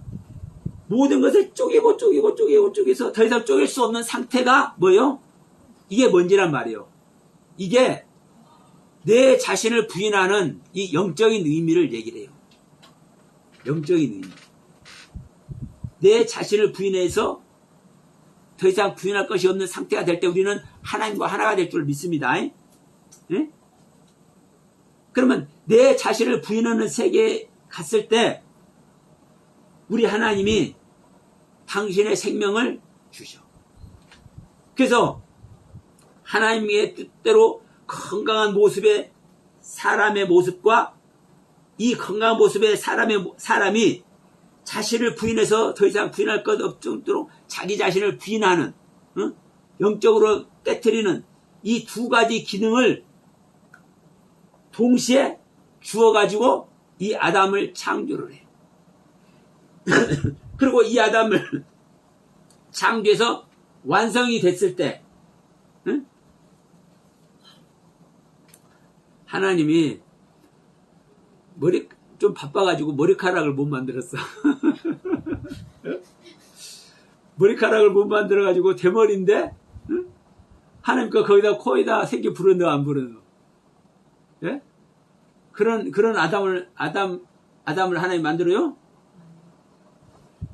모든 것을 쪼개서 더 이상 쪼갤 수 없는 상태가 뭐예요? 이게 먼지란 말이에요. 이게 내 자신을 부인하는 이 영적인 의미를 얘기를 해요. 영적인 의미. 내 자신을 부인해서 더 이상 부인할 것이 없는 상태가 될 때 우리는 하나님과 하나가 될 줄 믿습니다. 예? 그러면 내 자신을 부인하는 세계에 갔을 때 우리 하나님이 당신의 생명을 주셔. 그래서 하나님의 뜻대로 건강한 모습의 사람의 모습과 이 건강한 모습의 사람이 자신을 부인해서 더 이상 부인할 것 없도록 자기 자신을 부인하는, 영적으로 깨트리는 이 두 가지 기능을 동시에 주어가지고 이 아담을 창조를 해요. 그리고 이 아담을 창조해서 완성이 됐을 때 하나님이 좀 바빠가지고 머리카락을 못 만들었어. 머리카락을 못 만들어가지고 대머리인데 하나님 거 거기다 코에다 새끼 불어넣어 안 불어넣어? 예? 그런 아담을 하나님 만들어요?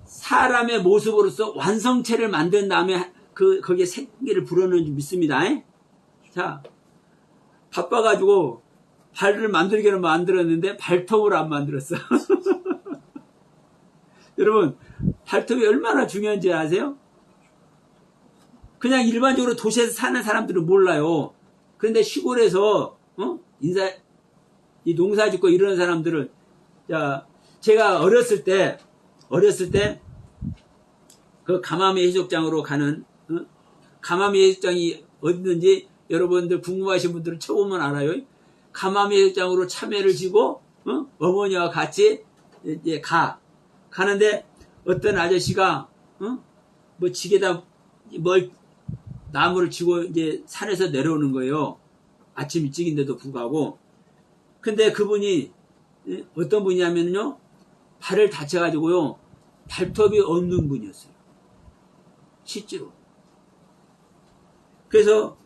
사람의 모습으로서 완성체를 만든 다음에 거기에 생기를 불어넣는 줄 믿습니다. 자, 바빠가지고 발을 만들기는 만들었는데 발톱을 안 만들었어. 여러분, 발톱이 얼마나 중요한지 아세요? 그냥 일반적으로 도시에서 사는 사람들은 몰라요. 그런데 시골에서 이 농사 짓고 이러는 사람들은, 자, 제가 어렸을 때 그 가마미 해수욕장으로 가는, 가마미 해수욕장이 어딘지 여러분들 궁금하신 분들은 쳐보면 알아요. 가마미 해수욕장으로 참외를 지고 어머니와 같이 이제 가는데 어떤 아저씨가 뭐 지게다 뭘 나무를 지고 이제 산에서 내려오는 거예요. 아침 일찍인데도 불구하고. 근데 그분이 어떤 분이냐면요, 발을 다쳐가지고요 발톱이 없는 분이었어요. 실제로. 그래서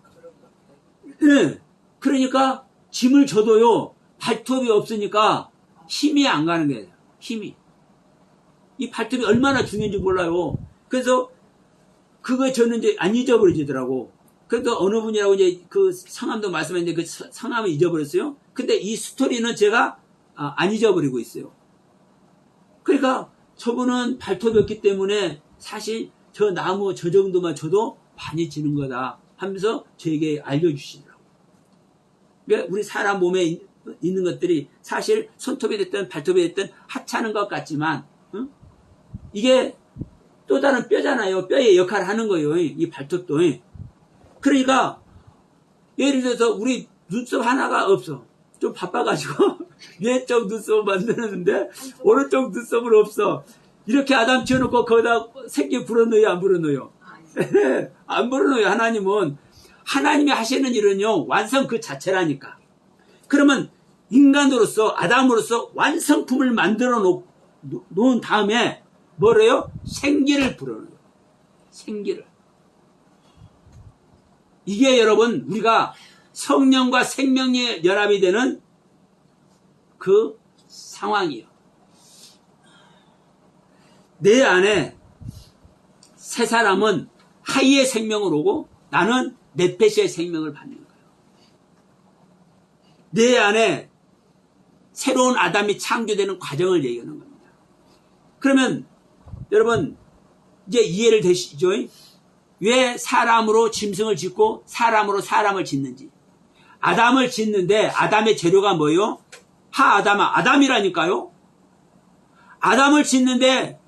그러니까 짐을 져도요 발톱이 없으니까 힘이 안 가는 거예요. 힘이. 이 발톱이 얼마나 중요한지 몰라요. 그래서 그거 저는 이제 안 잊어버리더라고. 그래서 어느 분이라고 이제 그 성함도 말씀했는데 그 성함을 잊어버렸어요. 근데 이 스토리는 제가 안 잊어버리고 있어요. 그러니까 저분은 발톱이 없기 때문에 사실 저 나무 저 정도만 줘도 많이 지는 거다 하면서 저에게 알려주시더라고요. 그러니까 우리 사람 몸에 있는 것들이 사실 손톱이 됐든 발톱이 됐든 하찮은 것 같지만 이게 또 다른 뼈잖아요. 뼈의 역할을 하는 거예요. 이 발톱도. 그러니까 예를 들어서 우리 눈썹 하나가 없어. 좀 바빠가지고 왼쪽 눈썹을 만드는데 오른쪽 눈썹은 없어. 이렇게 아담 지어놓고 거기다 새끼 불어넣어요? 안 불어넣어요? 안 불어넣어요. 하나님은. 하나님이 하시는 일은요, 완성 그 자체라니까. 그러면 인간으로서, 아담으로서 완성품을 만들어 놓은 다음에 뭐래요? 생기를 불어넣어요. 생기를. 이게 여러분, 우리가 성령과 생명의 연합이 되는 그 상황이에요. 내 안에 새 사람은 하이의 생명을 오고 나는 넷페시의 생명을 받는 거예요. 내 안에 새로운 아담이 창조되는 과정을 얘기하는 겁니다. 그러면 여러분 이제 이해를 되시죠? 왜 사람으로 짐승을 짓고 사람으로 사람을 짓는지. 아담을 짓는데 아담의 재료가 뭐예요? 하아담아, 아담이라니까요. 아담을 짓는데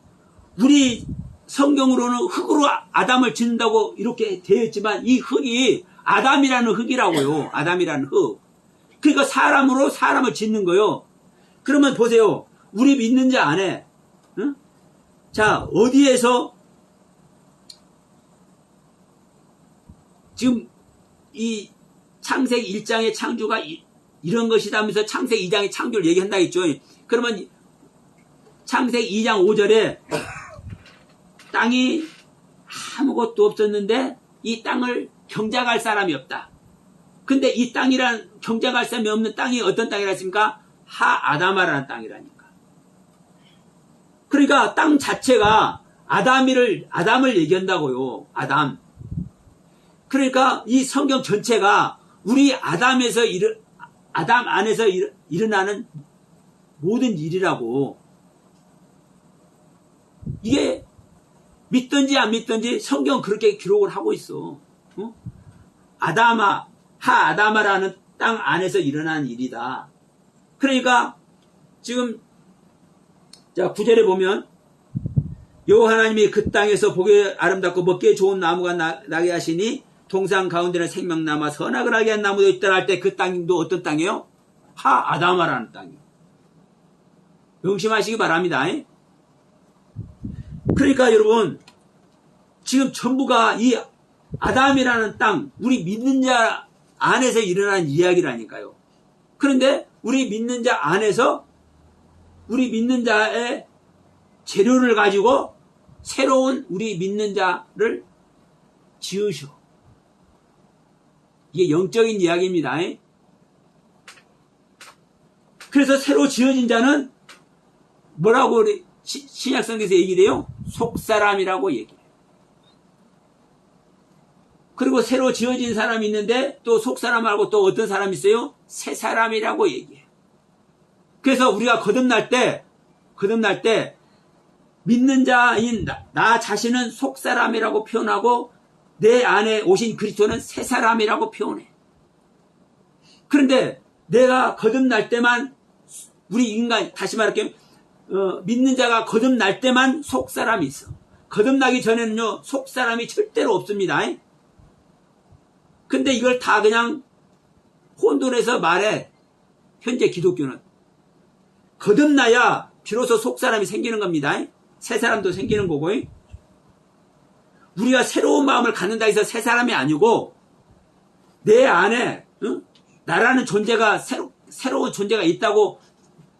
우리 성경으로는 흙으로 아담을 짓는다고 이렇게 되어 있지만 이 흙이 아담이라는 흙이라고요. 아담이라는 흙. 그러니까 사람으로 사람을 짓는 거요. 그러면 보세요. 우리 믿는 자 안에 자 어디에서 지금 이 창세기 1장의 창조가 이런 것이다 하면서 창세기 2장의 창조를 얘기한다 했죠. 그러면 창세기 2장 5절에 땅이 아무것도 없었는데 이 땅을 경작할 사람이 없다. 근데 이 땅이란 경작할 사람이 없는 땅이 어떤 땅이라 했습니까? 하아담아라는 땅이라니까. 그러니까 땅 자체가 아담을 얘기한다고요. 아담. 그러니까 이 성경 전체가 우리 아담 안에서 일어나는 모든 일이라고. 이게 믿든지 안 믿든지 성경 그렇게 기록을 하고 있어. 하아담아라는 땅 안에서 일어난 일이다. 그러니까 지금 자 9절에 보면 여호와 하나님이 그 땅에서 보기에 아름답고 먹기에 좋은 나무가 나게 하시니 동산 가운데는 생명나무와 선악을 하게 한 나무도 있더라 할 때 그 땅도 어떤 땅이에요? 하아담아라는 땅이에요. 명심하시기 바랍니다. 그러니까 여러분 지금 전부가 이 아담이라는 땅, 우리 믿는 자 안에서 일어난 이야기라니까요. 그런데 우리 믿는 자 안에서 우리 믿는 자의 재료를 가지고 새로운 우리 믿는 자를 지으셔. 이게 영적인 이야기입니다. 그래서 새로 지어진 자는 뭐라고 신약성경에서 얘기돼요? 속사람이라고 얘기해요. 그리고 새로 지어진 사람이 있는데 또 속사람 말고 또 어떤 사람이 있어요? 새사람이라고 얘기해요. 그래서 우리가 거듭날 때 믿는 자인 나 자신은 속사람이라고 표현하고 내 안에 오신 그리스도는 새사람이라고 표현해. 그런데 내가 거듭날 때만 우리 인간 다시 말할게요. 믿는 자가 거듭날 때만 속사람이 있어. 거듭나기 전에는요 속사람이 절대로 없습니다. 근데 이걸 다 그냥 혼돈해서 말해. 현재 기독교는 거듭나야 비로소 속사람이 생기는 겁니다. 새 사람도 생기는 거고. 우리가 새로운 마음을 갖는다 해서 새 사람이 아니고 내 안에 나라는 존재가 새로운 존재가 있다고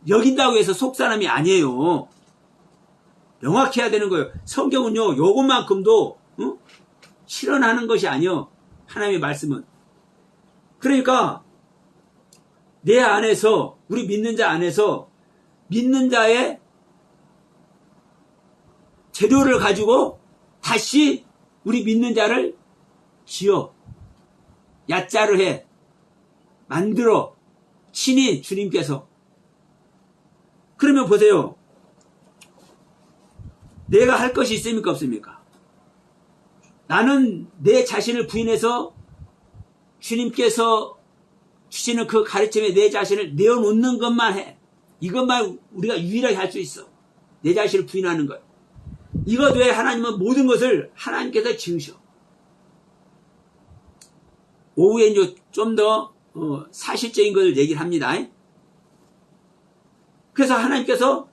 여긴다고 해서 속사람이 아니에요. 명확히 해야 되는 거예요. 성경은요 요것만큼도 실현하는 것이 아니에요. 하나님의 말씀은. 그러니까 내 안에서 우리 믿는 자 안에서 믿는 자의 재료를 가지고 다시 우리 믿는 자를 지어 야자를 해 만들어 친히 주님께서. 그러면 보세요. 내가 할 것이 있습니까 없습니까? 나는 내 자신을 부인해서 주님께서 주시는 그 가르침에 내 자신을 내어놓는 것만 해. 이것만 우리가 유일하게 할 수 있어. 내 자신을 부인하는 것. 이것 외에 하나님은 모든 것을 하나님께서 지으셔. 오후에 이제 좀 더 사실적인 것을 얘기를 합니다. 그래서 하나님께서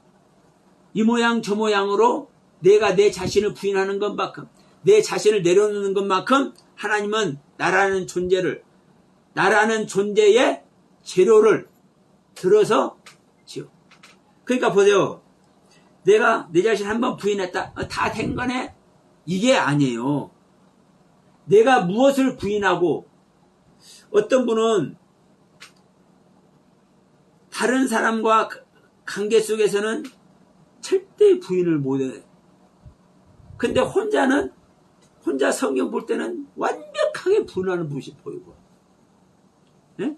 이 모양 저 모양으로 내가 내 자신을 부인하는 것만큼, 내 자신을 내려놓는 것만큼 하나님은 나라는 존재의 재료를 들어서 지어. 그러니까 보세요. 내가 내 자신 한번 부인했다. 다 된 거네? 이게 아니에요. 내가 무엇을 부인하고, 어떤 분은 다른 사람과 관계 속에서는 절대 부인을 못해. 근데 혼자 성경 볼 때는 완벽하게 부인하는 모습이 보이고. 네?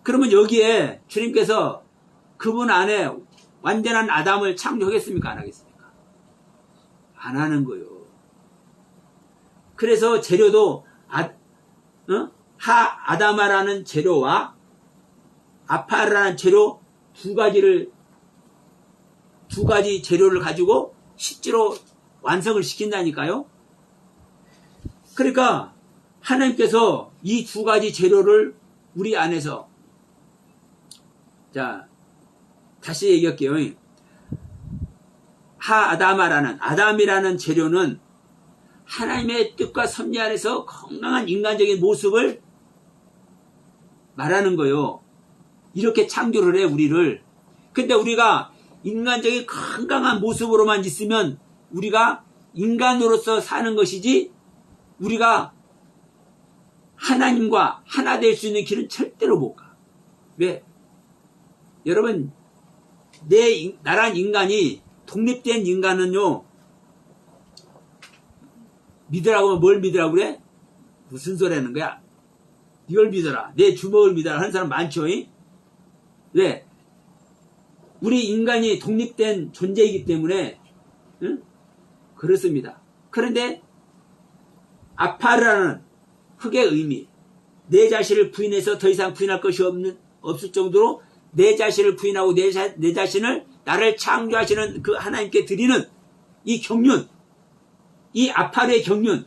그러면 여기에 주님께서 그분 안에 완전한 아담을 창조하겠습니까? 안 하겠습니까? 안 하는 거예요. 그래서 재료도 아다마라는 재료와 아파라는 재료 두 가지 재료를 가지고 실제로 완성을 시킨다니까요. 그러니까 하나님께서 이 두 가지 재료를 우리 안에서, 자, 다시 얘기할게요. 아담이라는 재료는 하나님의 뜻과 섭리 안에서 건강한 인간적인 모습을 말하는 거예요. 이렇게 창조를 해, 우리를. 근데 우리가 인간적인 건강한 모습으로만 있으면 우리가 인간으로서 사는 것이지, 우리가 하나님과 하나 될 수 있는 길은 절대로 못 가. 왜? 여러분, 나란 인간이, 독립된 인간은요, 믿으라고 하면 뭘 믿으라고 그래? 무슨 소리 하는 거야? 이걸 믿어라. 내 주먹을 믿어라 하는 사람 많죠? 왜? 우리 인간이 독립된 존재이기 때문에, 응? 그렇습니다. 그런데 아파라는 흑의 의미, 내 자신을 부인해서 더 이상 부인할 것이 없을 정도로 내 자신을 부인하고 내 자신을, 나를 창조하시는 그 하나님께 드리는 이 경륜, 이 아파르의 경륜,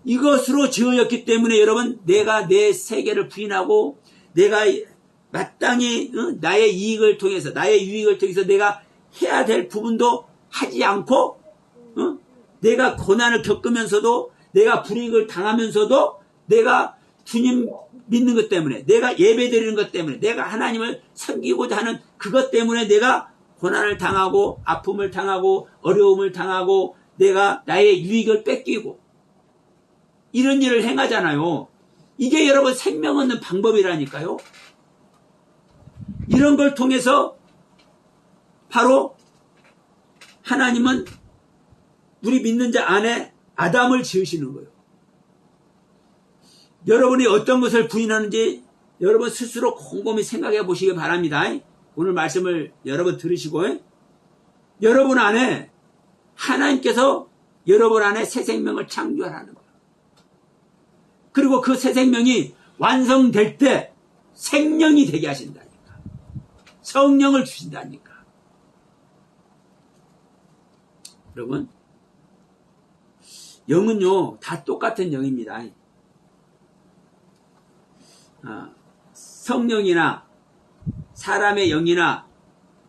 이것으로 지어졌기 때문에 여러분, 내가 내 세계를 부인하고 내가 마땅히 나의 이익을 통해서, 나의 유익을 통해서 내가 해야 될 부분도 하지 않고, 내가 고난을 겪으면서도, 내가 불이익을 당하면서도, 내가 주님 믿는 것 때문에, 내가 예배드리는 것 때문에, 내가 하나님을 섬기고자 하는 그것 때문에 내가 고난을 당하고, 아픔을 당하고, 어려움을 당하고, 내가 나의 유익을 뺏기고, 이런 일을 행하잖아요. 이게 여러분 생명 얻는 방법이라니까요. 이런 걸 통해서 바로 하나님은 우리 믿는 자 안에 아담을 지으시는 거예요. 여러분이 어떤 것을 부인하는지 여러분 스스로 곰곰이 생각해 보시기 바랍니다. 오늘 말씀을 여러분 들으시고, 여러분 안에 하나님께서 여러분 안에 새 생명을 창조하라는 거예요. 그리고 그 새 생명이 완성될 때 생명이 되게 하신다니까. 성령을 주신다니까. 여러분, 영은요 다 똑같은 영입니다. 성령이나 사람의 영이나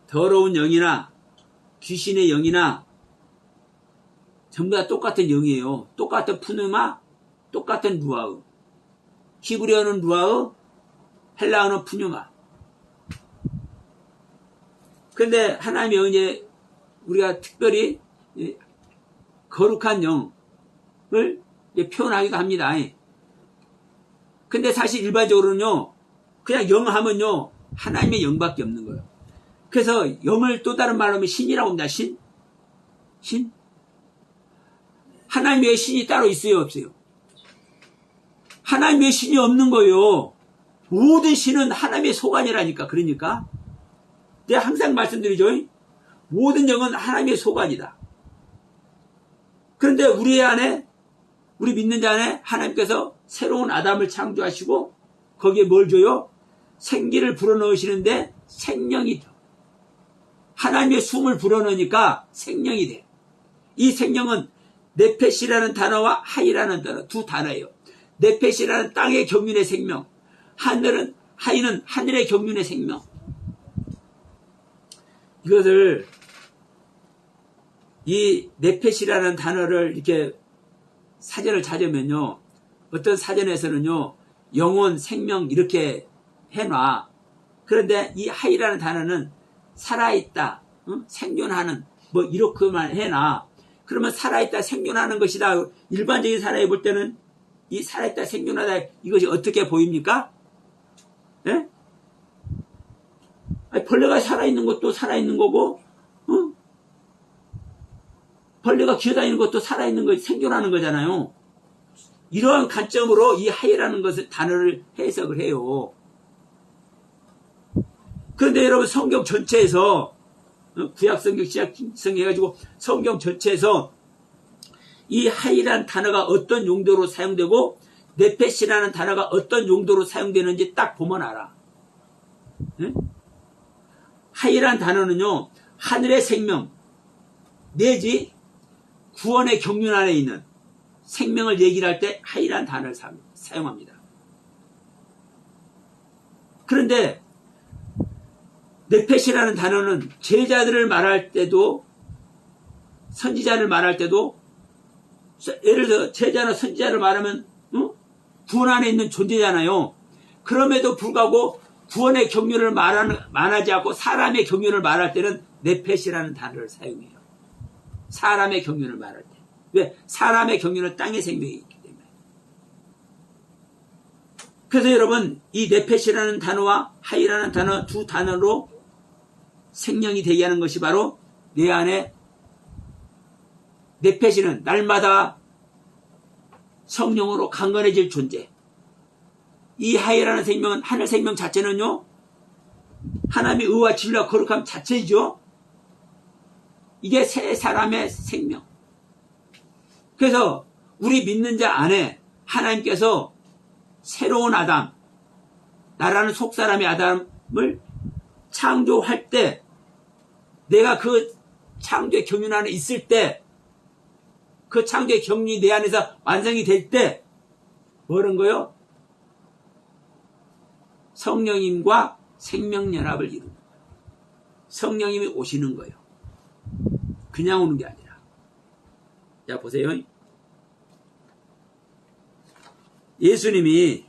더러운 영이나 귀신의 영이나 전부 다 똑같은 영이에요. 똑같은 푸누마, 똑같은 루아흐. 히브리어는 루아흐, 헬라어는 푸뉴마. 근데 하나님의 영이 우리가 특별히 거룩한 영을 표현하기도 합니다. 근데 사실 일반적으로는요, 그냥 영 하면요, 하나님의 영밖에 없는 거예요. 그래서 영을 또 다른 말로 하면 신이라고 합니다. 신? 하나님 외에 신이 따로 있어요, 없어요? 하나님 외에 신이 없는 거예요. 모든 신은 하나님의 소관이라니까. 그러니까 내가 항상 말씀드리죠. 모든 영은 하나님의 소관이다. 그런데 우리 안에, 우리 믿는 자 안에 하나님께서 새로운 아담을 창조하시고 거기에 뭘 줘요? 생기를 불어넣으시는데 생명이 줘. 하나님의 숨을 불어넣으니까 생명이 돼. 이 생명은 네펫이라는 단어와 하이라는 단어, 두 단어예요. 네펫이라는 땅의 경륜의 생명, 하이는 하늘의 경륜의 생명. 이것을 이 네펫이라는 단어를 이렇게 사전을 찾으면요, 어떤 사전에서는요 영혼, 생명 이렇게 해놔. 그런데 이 하이라는 단어는 살아있다, 생존하는 뭐 이렇게만 해놔. 그러면 살아있다, 생존하는 것이다. 일반적인 사람이 볼 때는 이 살아있다, 생존하다 이것이 어떻게 보입니까? 예? 아니, 벌레가 살아있는 것도 살아있는 거고, 벌레가 기어다니는 것도 살아있는 거, 생존하는 거잖아요. 이러한 관점으로 이 하이라는 것을 단어를 해석을 해요. 그런데 여러분 성경 전체에서 구약 성경, 신약 성경 해가지고 성경 전체에서 이 하이라는 단어가 어떤 용도로 사용되고 네펫이라는 단어가 어떤 용도로 사용되는지 딱 보면 알아. 네? 하이라는 단어는요, 하늘의 생명 내지 구원의 경륜 안에 있는 생명을 얘기를 할 때 하이라는 단어를 사용합니다. 그런데 네펫이라는 단어는 제자들을 말할 때도, 선지자를 말할 때도, 예를 들어 제자나 선지자를 말하면 구원 안에 있는 존재잖아요. 그럼에도 불구하고 구원의 경륜을 말하지 않고 사람의 경륜을 말할 때는 네펫이라는 단어를 사용해요. 사람의 경륜을 말할 때. 왜? 사람의 경륜은 땅의 생명이 있기 때문에. 그래서 여러분 이 네펫이라는 단어와 하이라는 단어 두 단어로 생명이 되게 하는 것이 바로 내 안에 네펫이는 날마다 성령으로 강건해질 존재. 이 하이라는 생명은 하늘 생명 자체는요, 하나님의 의와 진리와 거룩함 자체이죠. 이게 새 사람의 생명. 그래서 우리 믿는 자 안에 하나님께서 새로운 아담, 나라는 속사람의 아담을 창조할 때, 내가 그 창조의 경륜 안에 있을 때, 그 창조의 경륜이 내 안에서 완성이 될 때, 뭐라는 거요? 성령님과 생명연합을 이루는 거예요. 성령님이 오시는 거예요. 그냥 오는 게 아니라. 자, 보세요. 예수님이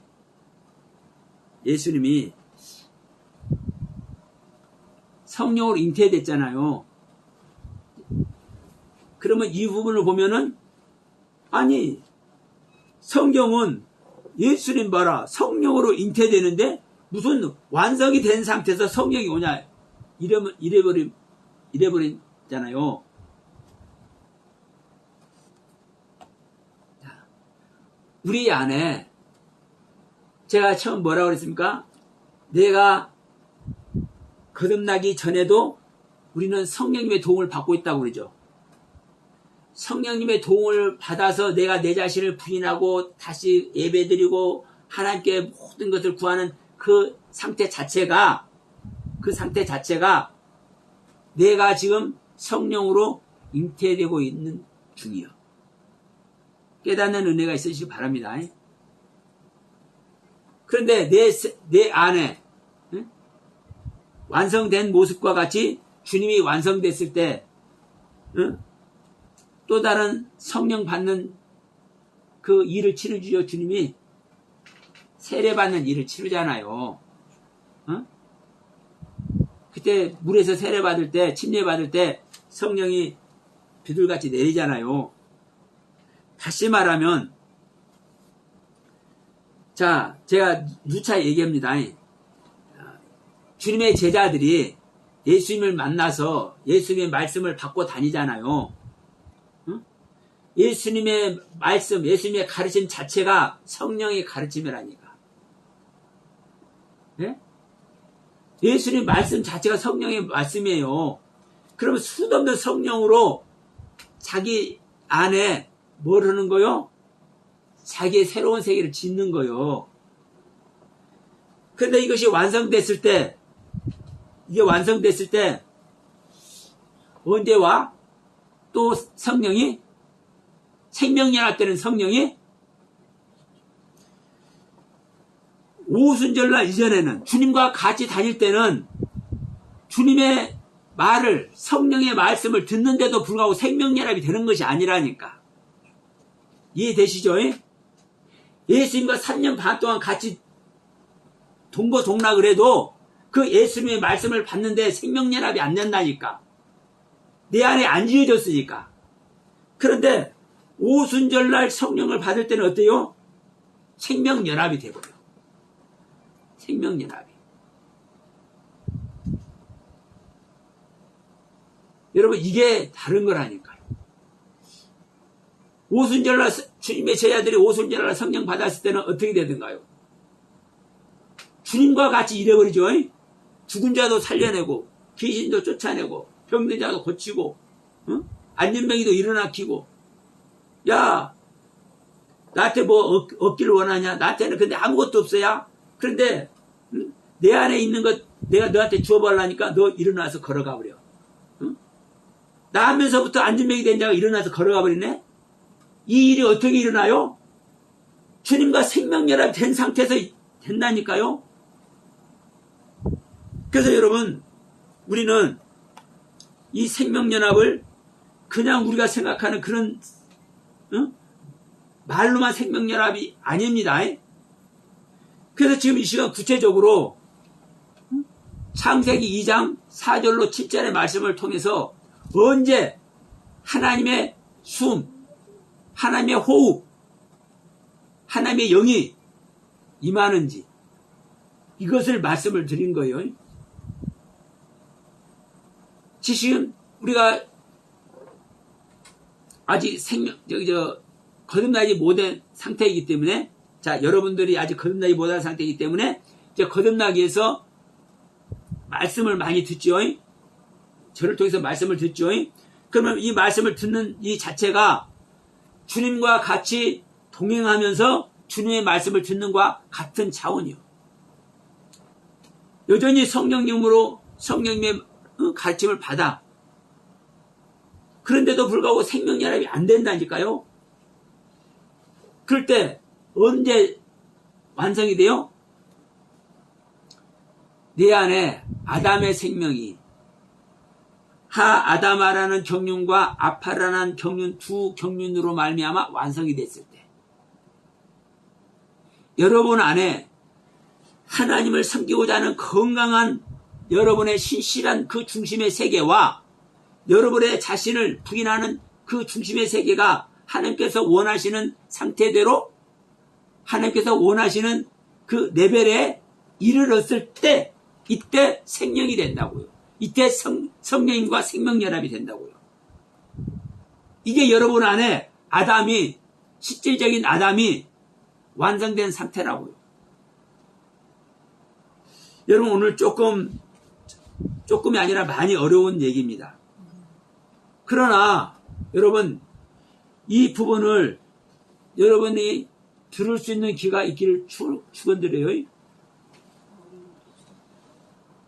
성령으로 잉태됐잖아요. 그러면 이 부분을 보면은, 아니, 성경은 예수님 봐라, 성령으로 잉태되는데 무슨 완성이 된 상태에서 성령이 오냐, 이래버리잖아요. 우리 안에 제가 처음 뭐라고 그랬습니까? 내가 거듭나기 전에도 우리는 성령님의 도움을 받고 있다고 그러죠. 성령님의 도움을 받아서 내가 내 자신을 부인하고 다시 예배드리고 하나님께 모든 것을 구하는 그 상태 자체가 내가 지금 성령으로 잉태되고 있는 중이요. 깨닫는 은혜가 있으시기 바랍니다. 그런데 내 안에 완성된 모습과 같이 주님이 완성됐을 때 또 다른 성령 받는 그 일을 치르죠. 주님이 세례받는 일을 치르잖아요. 그때 물에서 세례받을 때, 침례받을 때 성령이 비둘같이 내리잖아요. 다시 말하면, 자, 제가 누차 얘기합니다. 주님의 제자들이 예수님을 만나서 예수님의 말씀을 받고 다니잖아요. 예수님의 말씀, 예수님의 가르침 자체가 성령의 가르침이라니까. 네? 예수님 말씀 자체가 성령의 말씀이에요. 그러면 수도 없는 성령으로 자기 안에 뭘 하는 거요? 자기의 새로운 세계를 짓는 거요. 그런데 이것이 완성됐을 때, 언제 와? 또 성령이? 생명연합 때는 성령이? 오순절날 이전에는 주님과 같이 다닐 때는 주님의 말을, 성령의 말씀을 듣는데도 불구하고 생명연합이 되는 것이 아니라니까. 이해되시죠? 예수님과 3년 반 동안 같이 동거동락을 해도 그 예수님의 말씀을 받는데 생명연합이 안 된다니까. 내 안에 안 지어졌으니까. 그런데 오순절날 성령을 받을 때는 어때요? 생명연합이 되고요. 생명연합이. 여러분, 이게 다른 거라니까요. 오순절날 주님의 제자들이 오순절날 성령 받았을 때는 어떻게 되던가요? 주님과 같이 일해버리죠. 죽은 자도 살려내고 귀신도 쫓아내고 병든 자도 고치고 안전병이도 일어나키고. 야, 나한테 뭐 얻기를 원하냐? 나한테는 근데 아무것도 없어야. 그런데 내 안에 있는 것 내가 너한테 주어버리려니까 너 일어나서 걸어가 버려. 나 하면서부터 안전병이 된 자가 일어나서 걸어가 버리네? 이 일이 어떻게 일어나요? 주님과 생명연합이 된 상태에서 된다니까요. 그래서 여러분, 우리는 이 생명연합을 그냥 우리가 생각하는 그런 말로만 생명연합이 아닙니다. 그래서 지금 이 시간 구체적으로 창세기 2장 4절로 7절의 말씀을 통해서 언제 하나님의 숨, 하나님의 호흡, 하나님의 영이 임하는지 이것을 말씀을 드린 거예요. 지금 우리가 아직 거듭나지 못한 상태이기 때문에, 자, 여러분들이 아직 거듭나지 못한 상태이기 때문에 이제 거듭나기 위해서 말씀을 많이 듣죠. 저를 통해서 말씀을 듣죠. 그러면 이 말씀을 듣는 이 자체가 주님과 같이 동행하면서 주님의 말씀을 듣는 것과 같은 차원이요. 여전히 성령님으로 성령님의 가르침을 받아. 그런데도 불구하고 생명연합이 안 된다니까요. 그럴 때 언제 완성이 돼요? 내 안에 아담의 생명이 하아다마라는 경륜과 아파라는 경륜, 두 경륜으로 말미암아 완성이 됐을 때, 여러분 안에 하나님을 섬기고자 하는 건강한 여러분의 신실한 그 중심의 세계와 여러분의 자신을 부인하는 그 중심의 세계가 하나님께서 원하시는 상태대로, 하나님께서 원하시는 그 레벨에 이르렀을 때, 이때 생명이 된다고요. 이때 성령님과 생명연합이 된다고요. 이게 여러분 안에 아담이, 실질적인 아담이 완성된 상태라고요. 여러분, 오늘 조금이 아니라 많이 어려운 얘기입니다. 그러나 여러분, 이 부분을 여러분이 들을 수 있는 귀가 있기를 축원드려요.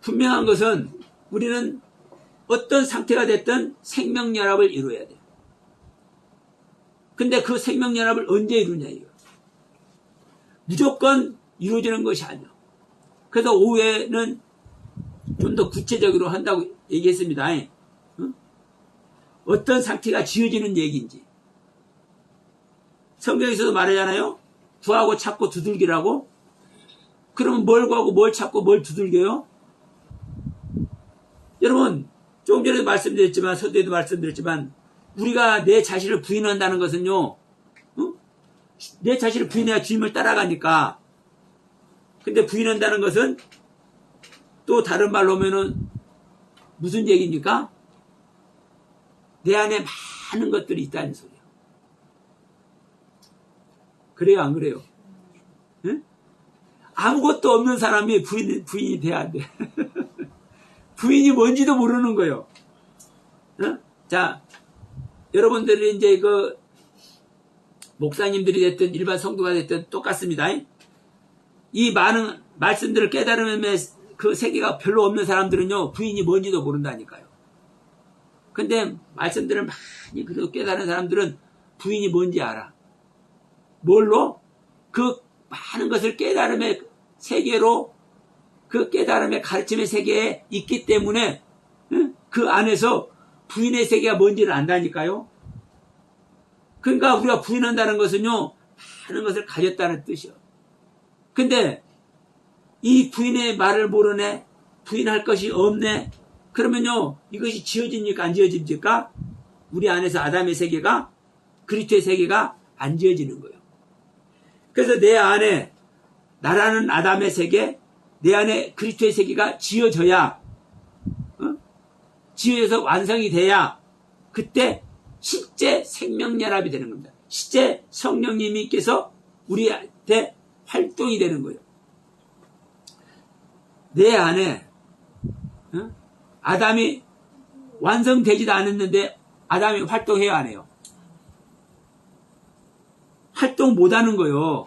분명한 것은 우리는 어떤 상태가 됐든 생명연합을 이루어야 돼요. 근데 그 생명연합을 언제 이루냐 이거. 무조건 이루어지는 것이 아니에요. 그래서 오후에는 좀 더 구체적으로 한다고 얘기했습니다. 어떤 상태가 지어지는 얘기인지. 성경에서도 말하잖아요. 구하고 찾고 두들기라고. 그러면 뭘 구하고 뭘 찾고 뭘 두들겨요? 여러분, 조금 전에도 말씀드렸지만, 서두에도 말씀드렸지만, 우리가 내 자신을 부인한다는 것은요, 내 자신을 부인해야 주님을 따라가니까. 근데 부인한다는 것은 또 다른 말로 하면은 무슨 얘기입니까? 내 안에 많은 것들이 있다는 소리예요. 그래요, 안 그래요? 응? 아무것도 없는 사람이 부인이 돼야 안 돼. 부인이 뭔지도 모르는 거예요. 응? 자, 여러분들이 이제 목사님들이 됐든 일반 성도가 됐든 똑같습니다. 이 많은 말씀들을 깨달음의 그 세계가 별로 없는 사람들은요, 부인이 뭔지도 모른다니까요. 근데 말씀들을 많이 그래도 깨달은 사람들은 부인이 뭔지 알아. 뭘로? 그 많은 것을 깨달음의 세계로, 그 깨달음의 가르침의 세계에 있기 때문에 그 안에서 부인의 세계가 뭔지를 안다니까요. 그러니까 우리가 부인한다는 것은요, 많은 것을 가졌다는 뜻이요. 근데 이 부인의 말을 모르네, 부인할 것이 없네, 그러면요, 이것이 지어집니까 안 지어집니까? 우리 안에서 아담의 세계가, 그리스도의 세계가 안 지어지는 거예요. 그래서 내 안에 나라는 아담의 세계, 내 안에 그리스도의 세계가 지어져야, 지어져서 완성이 돼야 그때 실제 생명연합이 되는 겁니다. 실제 성령님께서 우리한테 활동이 되는 거예요. 내 안에 아담이 완성되지도 않았는데 아담이 활동해야 안 해요? 활동 못하는 거예요.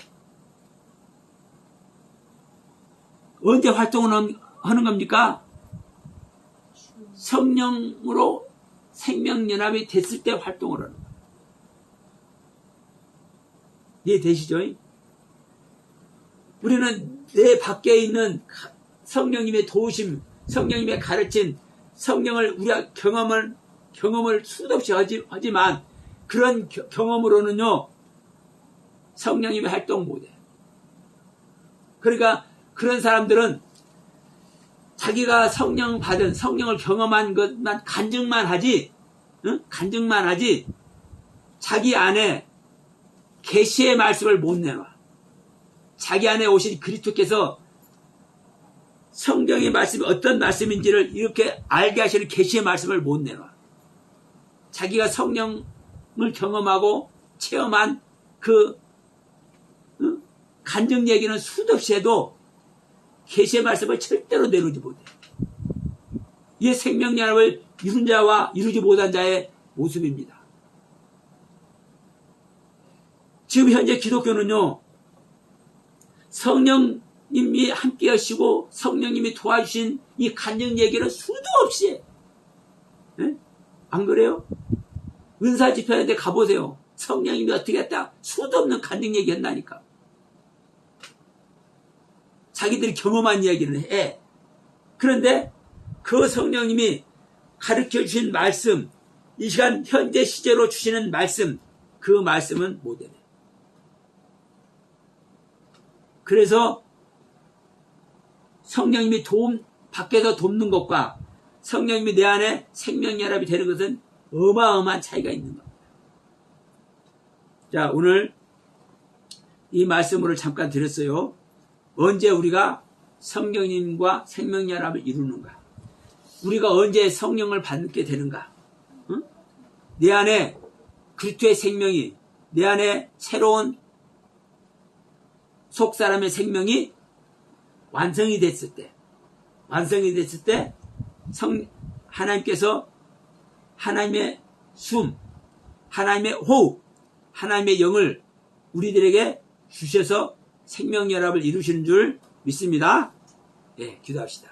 언제 활동을 하는 겁니까? 성령으로 생명연합이 됐을 때 활동을 하는 거예요. 이해되시죠? 우리는 내 밖에 있는 성령님의 도우심, 성령님의 가르침, 성령을 우리가 경험을 수도 없이 하지만 그런 경험으로는요, 성령님의 활동 못해요. 그러니까 그런 사람들은 자기가 성령 받은, 성령을 경험한 것만 간증만 하지, 간증만 하지, 자기 안에 계시의 말씀을 못 내놔. 자기 안에 오신 그리스도께서 성경의 말씀이 어떤 말씀인지를 이렇게 알게 하시는 계시의 말씀을 못 내놔. 자기가 성령을 경험하고 체험한 그 간증 얘기는 수도 없이 해도 계시의 말씀을 절대로 내놓지 못해. 이게 생명연합을 이룬 자와 이루지 못한 자의 모습입니다. 지금 현재 기독교는요, 성령님이 함께 하시고 성령님이 도와주신 이 간증 얘기를 수도 없이 해. 안 그래요? 은사 집회하는데 가보세요. 성령님이 어떻게 했다? 수도 없는 간증 얘기 한다니까. 자기들이 경험한 이야기를 해. 그런데 그 성령님이 가르쳐 주신 말씀, 이 시간 현재 시제로 주시는 말씀, 그 말씀은 못 해. 그래서 성령님이 밖에서 돕는 것과 성령님이 내 안에 생명연합이 되는 것은 어마어마한 차이가 있는 겁니다. 자, 오늘 이 말씀을 잠깐 드렸어요. 언제 우리가 성령님과 생명연합을 이루는가? 우리가 언제 성령을 받게 되는가? 응? 내 안에 그리스도의 생명이, 내 안에 새로운 속사람의 생명이 완성이 됐을 때 하나님께서 하나님의 숨, 하나님의 호흡, 하나님의 영을 우리들에게 주셔서 생명연합을 이루시는 줄 믿습니다. 네, 기도합시다.